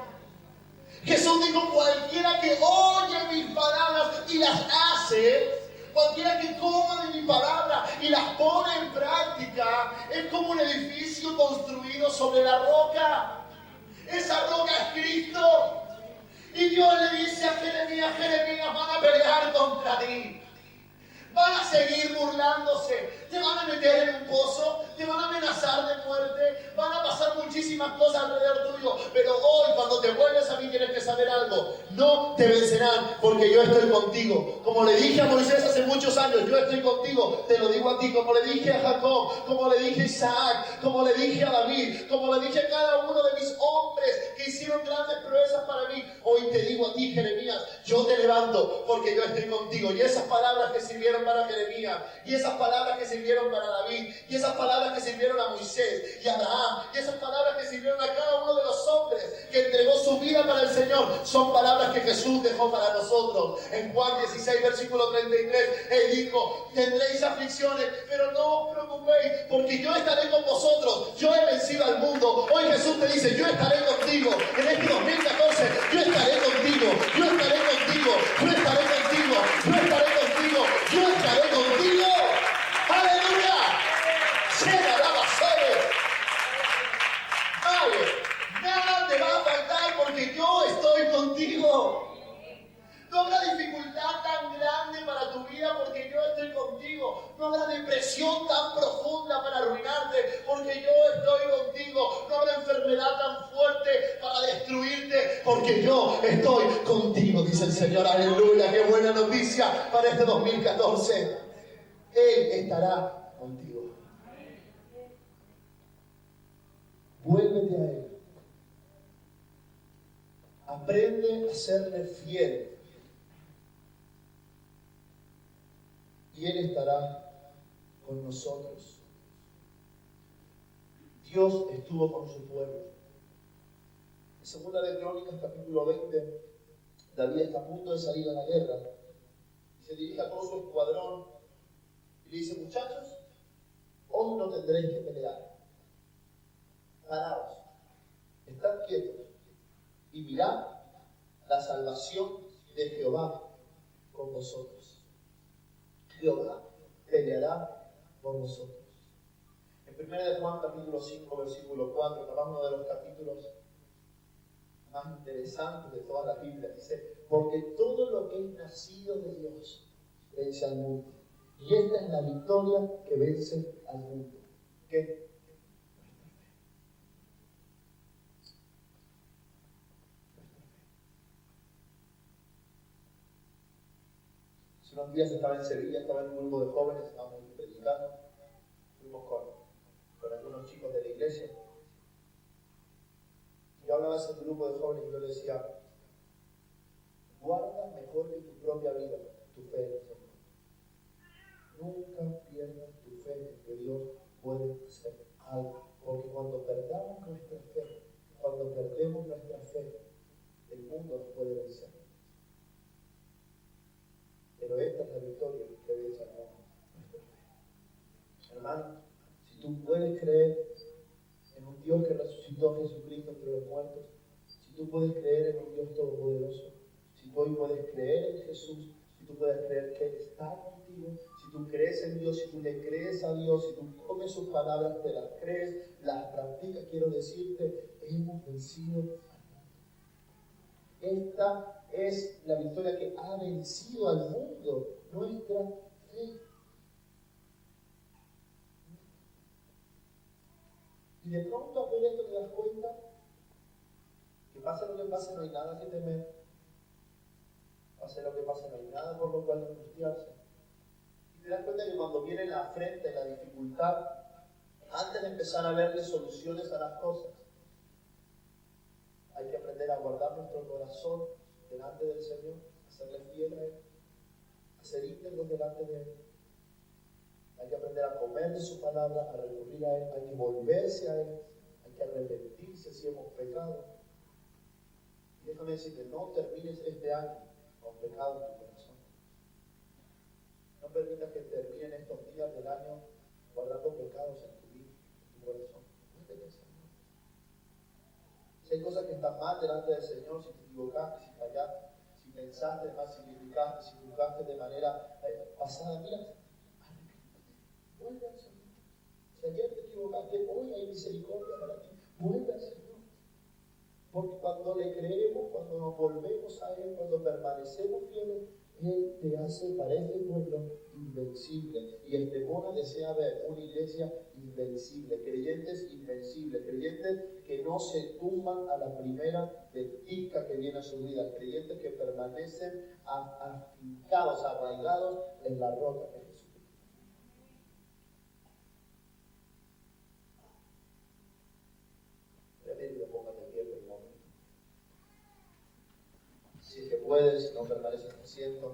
Jesús dijo, cualquiera que oye mis palabras y las hace, cualquiera que coma de mi palabra y las pone en práctica, es como un edificio construido sobre la roca. Esa roca es Cristo. Y Dios le dice a Jeremías, Jeremías, van a pelear contra ti. Van a seguir burlándose, te van a meter en un pozo, te van a amenazar de muerte, van a pasar muchísimas cosas alrededor tuyo, pero hoy cuando te vuelves a mí tienes que saber algo, no te vencerán porque yo estoy contigo. Como le dije a Moisés hace muchos años, yo estoy contigo, te lo digo a ti, como le dije a Jacob, como le dije a Isaac, como le dije a David, como le dije a cada uno de mis hombres que hicieron grandes proezas para mí, hoy te digo a ti, Jeremías, yo te levanto porque yo estoy contigo. Y esas palabras que sirvieron para Jeremías, y esas palabras que sirvieron para David, y esas palabras que sirvieron a Moisés y a Abraham, y esas palabras que sirvieron a cada uno de los hombres que entregó su vida para el Señor, son palabras que Jesús dejó para nosotros. En Juan 16, versículo 33, Él dijo, tendréis aflicciones, pero no os preocupéis, porque yo estaré con vosotros. Yo he vencido al mundo. Hoy Jesús te dice, yo estaré contigo. En este 2014, yo estaré contigo, yo estaré contigo, yo estaré contigo, yo estaré contigo, yo estaré contigo. ¡Aleluya! ¡Llega la basura! Vale, nada te va a faltar porque yo estoy contigo. No habrá dificultad tan grande para tu vida porque yo estoy contigo. No habrá depresión tan profunda para arruinarte porque yo estoy contigo. No habrá enfermedad tan fuerte para destruirte porque yo estoy contigo, dice el Señor. Aleluya, qué buena noticia para este 2014. Él estará contigo. Vuélvete a Él. Aprende a serle fiel. Y Él estará con nosotros. Dios estuvo con su pueblo. En Segunda de Crónicas, capítulo 20, David está a punto de salir a la guerra. Y se dirige a todo su escuadrón y le dice, muchachos, hoy no tendréis que pelear. Paraos, estad quietos y mirad la salvación de Jehová con vosotros. Jehová peleará por vosotros. En 1 de Juan capítulo 5, versículo 4, que es uno de los capítulos más interesantes de toda la Biblia, dice, porque todo lo que es nacido de Dios vence al mundo. Y esta es la victoria que vence al mundo. ¿Qué? Hace unos días estaba en Sevilla, estaba en un grupo de jóvenes, estábamos predicando, fuimos con algunos chicos de la iglesia. Yo hablaba a ese grupo de jóvenes y yo les decía, guarda mejor que tu propia vida, tu fe en el Señor. Nunca pierdas tu fe en que Dios puede hacer algo. Porque cuando perdamos nuestra fe, cuando perdemos nuestra fe, el mundo nos puede vencer. Pero esta es la victoria que vence al mundo, nuestra fe. Hermano, si tú puedes creer en un Dios que resucitó a Jesucristo entre los muertos, si tú puedes creer en un Dios todopoderoso, si tú hoy puedes creer en Jesús, si tú puedes creer que Él está contigo, si tú crees en Dios, si tú le crees a Dios, si tú comes sus palabras, te las crees, las practicas, quiero decirte, hemos vencido al mundo. Esta es la victoria que ha vencido al mundo, nuestra fe. Y de pronto al ver esto te das cuenta que pase lo que pase, no hay nada que temer. Pase lo que pase, no hay nada por lo cual angustiarse. Y te das cuenta que cuando viene la afrenta y la dificultad, antes de empezar a verle soluciones a las cosas, hay que aprender a guardar nuestro corazón delante del Señor, a serle fiel a Él, a ser íntegros delante de Él. Hay que aprender a comer de su palabra, a recurrir a Él, hay que volverse a Él, hay que arrepentirse si hemos pecado. Y déjame decirte, no termines este año con pecado en tu corazón. No permitas que terminen estos días del año guardando pecados en tu vida, en tu corazón. Muéstrate al Señor. Si hay cosas que están mal delante del Señor, si te equivocaste, si fallaste, si pensaste mal, si criticaste, si juzgaste de manera pasada, mira, arrepiéntete, vuelve al Señor. Si ayer te equivocaste, hoy hay misericordia para ti, vuelve al Señor. Porque cuando le creemos, cuando nos volvemos a Él, cuando permanecemos fieles, Él te hace para este pueblo invencible. Y Estepona desea ver una iglesia invencible, creyentes invencibles, creyentes que no se tumban a la primera ventisca que viene a su vida, creyentes que permanecen afincados, arraigados en la roca que es Jesús. Póngate de pie por un momento. Si es que puedes, si no permaneces en asiento.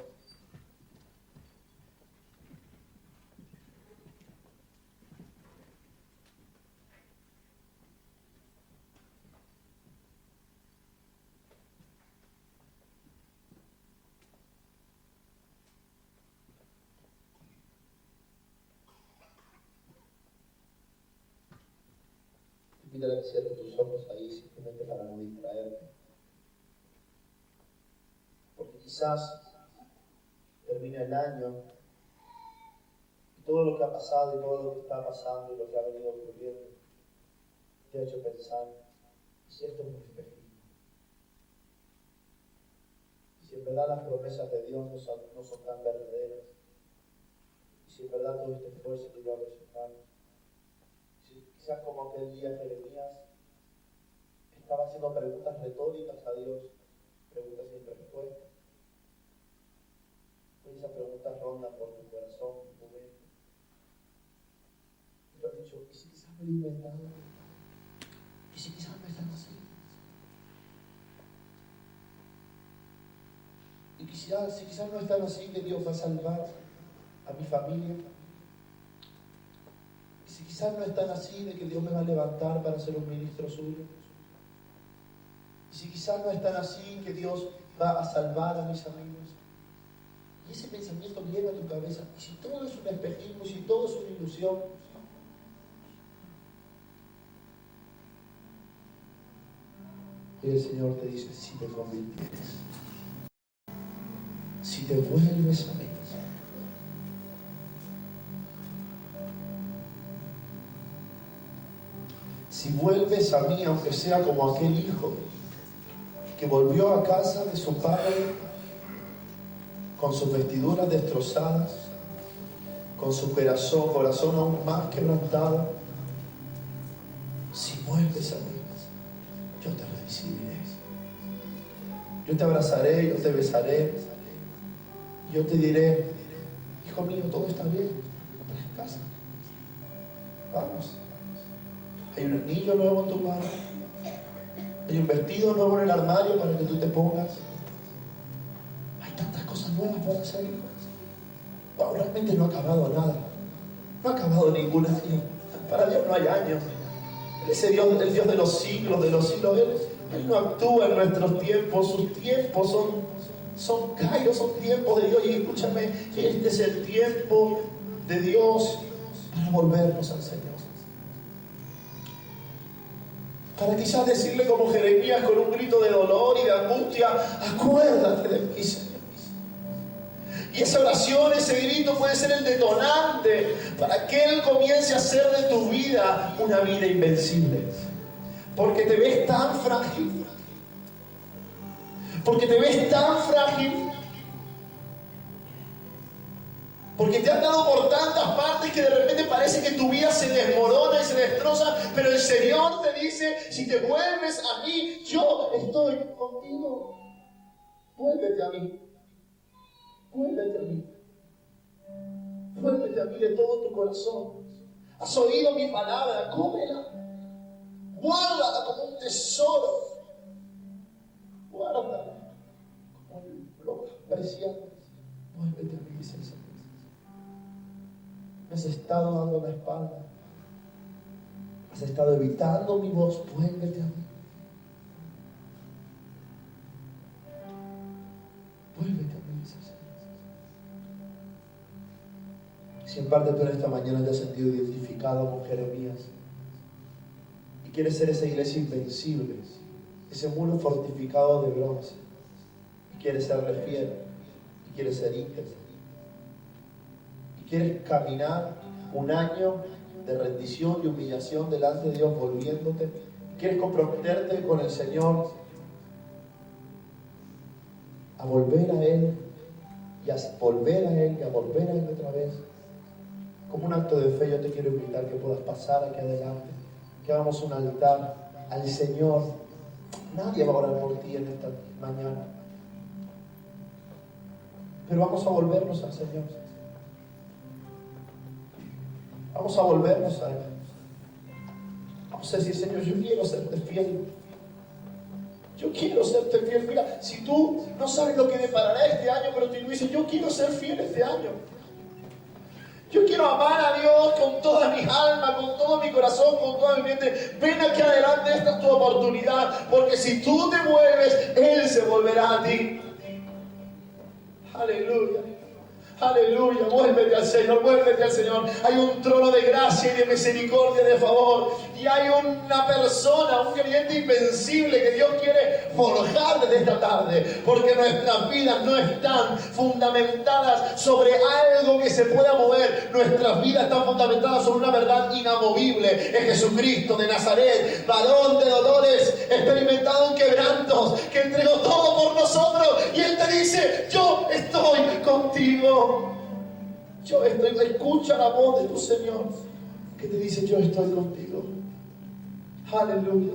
Invítale a que cierres tus ojos ahí simplemente para no distraerte. Porque quizás termina el año y todo lo que ha pasado y todo lo que está pasando y lo que ha venido ocurriendo te ha hecho pensar, ¿y si esto es un espejismo? ¿Y si en verdad las promesas de Dios no son tan verdaderas? ¿Y si en verdad todo este esfuerzo te iba a resultar? Quizás como aquel día Jeremías estaba haciendo preguntas retóricas a Dios, preguntas sin respuesta. Hoy esas preguntas rondan por tu corazón, por tu mente. Y tú has dicho, ¿y si quizás me lo he inventado? ¿Y si quizás no están así? Y si quizás no están así, que Dios va a salvar a mi familia. Y si quizás no están así, de que Dios me va a levantar para ser un ministro suyo. Y si quizás no están así, que Dios va a salvar a mis amigos. Y ese pensamiento viene a tu cabeza. Y si todo es un espejismo, si todo es una ilusión, y el Señor te dice, si te conviertes, si te vuelves a mí, si vuelves a mí, aunque sea como aquel hijo que volvió a casa de su padre con sus vestiduras destrozadas, con su corazón aún más quebrantado, si vuelves a mí, yo te recibiré. Yo te abrazaré, yo te besaré, yo te diré, hijo mío, todo está bien, vamos a casa, vamos. Hay un anillo nuevo en tu mano, Hay un vestido nuevo en el armario para que tú te pongas. Hay tantas cosas nuevas para hacer. Wow, realmente no ha acabado nada. No ha acabado ningún año. Para Dios no hay años. Él es el Dios de los siglos, de los siglos. Él no actúa en nuestros tiempos. Sus tiempos son kairos, son tiempos de Dios. Y escúchame, este es el tiempo de Dios para volvernos al Señor. Para quizás decirle como Jeremías con un grito de dolor y de angustia: acuérdate de mí, Señor. Y esa oración, ese grito puede ser el detonante para que Él comience a hacer de tu vida una vida invencible. Porque te ves tan frágil. Porque te ves tan frágil. Porque te han dado por tantas partes que de repente parece que tu vida se desmorona y se destroza. Pero el Señor te dice: si te vuelves a mí, yo estoy contigo. Vuélvete a mí. Vuélvete a mí. Vuélvete a mí de todo tu corazón. Has oído mi palabra, cómela. Guárdala como un tesoro. Guárdala como lo preciado. Vuélvete a mí, dice el Señor. Me has estado dando la espalda. Has estado evitando mi voz. Vuélvete a mí. Vuélvete a mí, dice el Señor. Si en parte tú en esta mañana te has sentido identificado con Jeremías y quieres ser esa iglesia invencible, ese muro fortificado de bronce, y quieres serle fiel, y quieres ser íntegro, y quieres caminar un año de rendición y humillación delante de Dios, volviéndote, y quieres comprometerte con el Señor a volver a Él, y a volver a Él, y a volver a Él otra vez. Como un acto de fe, yo te quiero invitar que puedas pasar aquí adelante, que hagamos un altar al Señor. Nadie va a orar por ti en esta mañana, pero vamos a volvernos al Señor. Vamos a volvernos a Él. Vamos a decir: Señor, yo quiero serte fiel. Yo quiero serte fiel. Mira, si tú no sabes lo que deparará este año, pero tú dices: yo quiero ser fiel este año. Yo quiero amar a Dios con toda mi alma, con todo mi corazón, con toda mi mente. Ven aquí adelante, esta es tu oportunidad. Porque si tú te vuelves, Él se volverá a ti. Aleluya. Aleluya, vuélvete al Señor, vuélvete al Señor. Hay un trono de gracia y de misericordia, de favor. Y hay una persona, un creyente invencible que Dios quiere forjar desde esta tarde. Porque nuestras vidas no están fundamentadas sobre algo que se pueda mover. Nuestras vidas están fundamentadas sobre una verdad inamovible. Es Jesucristo de Nazaret, varón de dolores, experimentado en quebrantos, que entregó todo por nosotros. Y Él te dice: yo estoy contigo. Yo estoy. Escucha la voz de tu Señor que te dice: yo estoy contigo. Aleluya.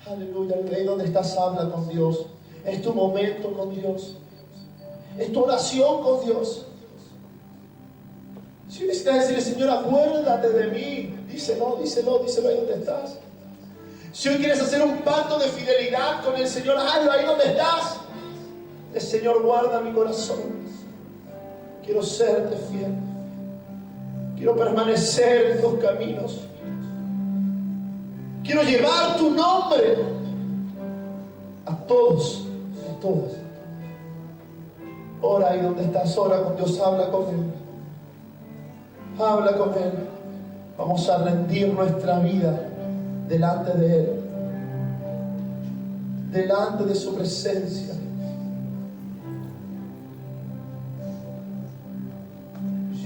Aleluya. Ahí donde estás, habla con Dios. Es tu momento con Dios. Es tu oración con Dios. Si necesitas decirle: Señor, acuérdate de mí, díselo ahí donde estás. Si hoy quieres hacer un pacto de fidelidad con el Señor, hazlo ahí donde estás. El Señor, guarda mi corazón. Quiero serte fiel. Quiero permanecer en tus caminos. Quiero llevar tu nombre a todos, a todas. Ora ahí donde estás, ora con Dios, habla con Él. Habla con Él. Vamos a rendir nuestra vida delante de Él, delante de su presencia.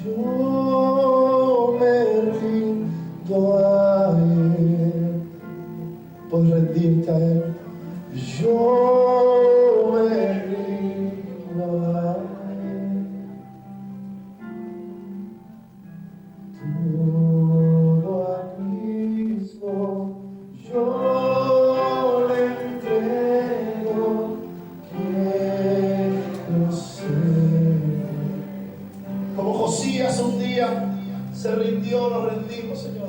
Yo me rindo a Él. Puedes rendirte a Él. Yo me rindo a Él. Todo a Cristo yo le entrego. Quiero ser como Josías un día se rindió, nos rendimos, Señor.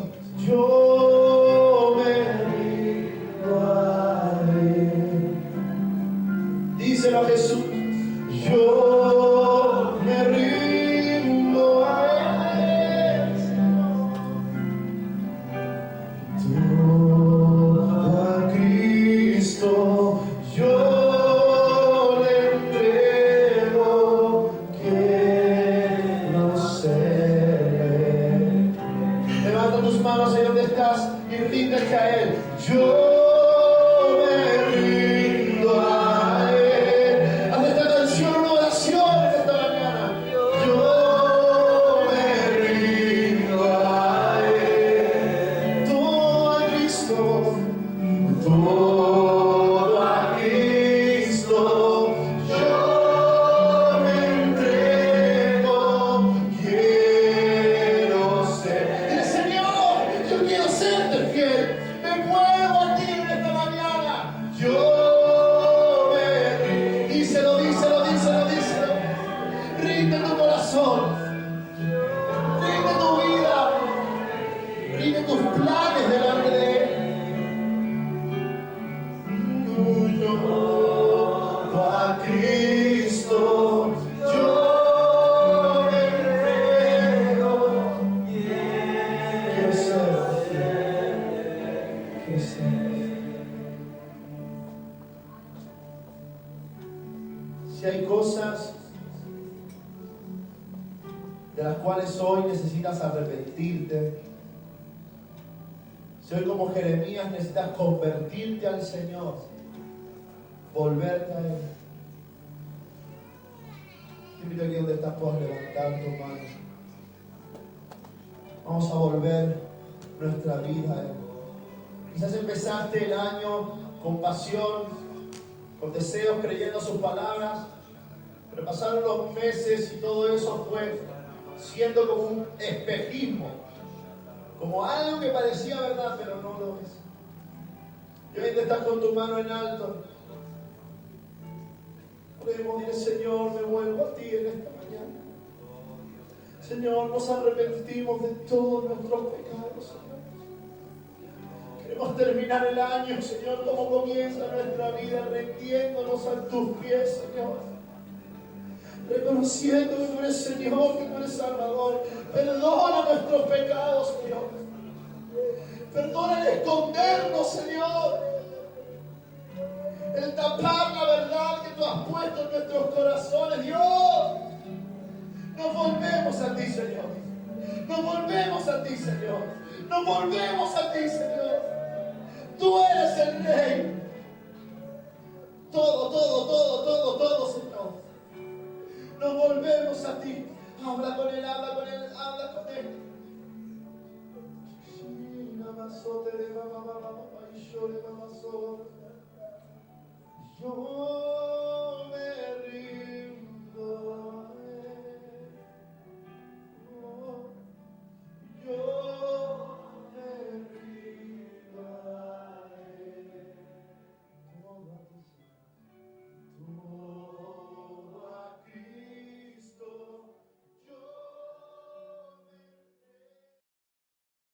fuerzas y ríndete a Él. Yo me rindo a Él. Haz de esta canción una oración en esta mañana. Yo me rindo a Él. Todo a Cristo, todo a Cristo. Yo me entrego. Quiero ser. Dile, Señor, yo quiero serte fiel. Me muevo a ti en esta mañana. Yo me rindo. Díselo, díselo, díselo, díselo. Rinde tu corazón. Rinde tu vida. Rinde tus planes delante de Él. Yo a Cristo. Yo me entrego. Quiero ser fiel. Quiero ser. Si hay cosas de las cuales hoy necesitas arrepentirte, si hoy como Jeremías necesitas convertirte al Señor, volverte a Él, te invito aquí donde estás, puedas levantar tu mano. Vamos a volver nuestra vida a Él. Quizás empezaste el año con pasión, con deseos, creyendo sus palabras, pero pasaron los meses y todo eso fue siendo como un espejismo, como algo que parecía verdad, pero no lo es. Y hoy te estás con tu mano en alto. Podemos decir, Señor, me vuelvo a ti en esta mañana. Señor, nos arrepentimos de todos nuestros pecados, Señor. Queremos terminar el año, Señor, como comienza nuestra vida, rindiéndonos a tus pies, Señor. Reconociendo que tú eres Señor, que tú eres Salvador. Perdona nuestros pecados, Señor. Perdona el escondernos, Señor. El tapar la verdad que tú has puesto en nuestros corazones, Dios. Nos volvemos a ti, Señor. Nos volvemos a ti, Señor. Nos volvemos a ti, Señor. Tú eres el Rey. Todo, todo, todo, todo, todo, Señor. Nos volvemos a ti. Habla con Él, habla con Él, habla con Él. Yo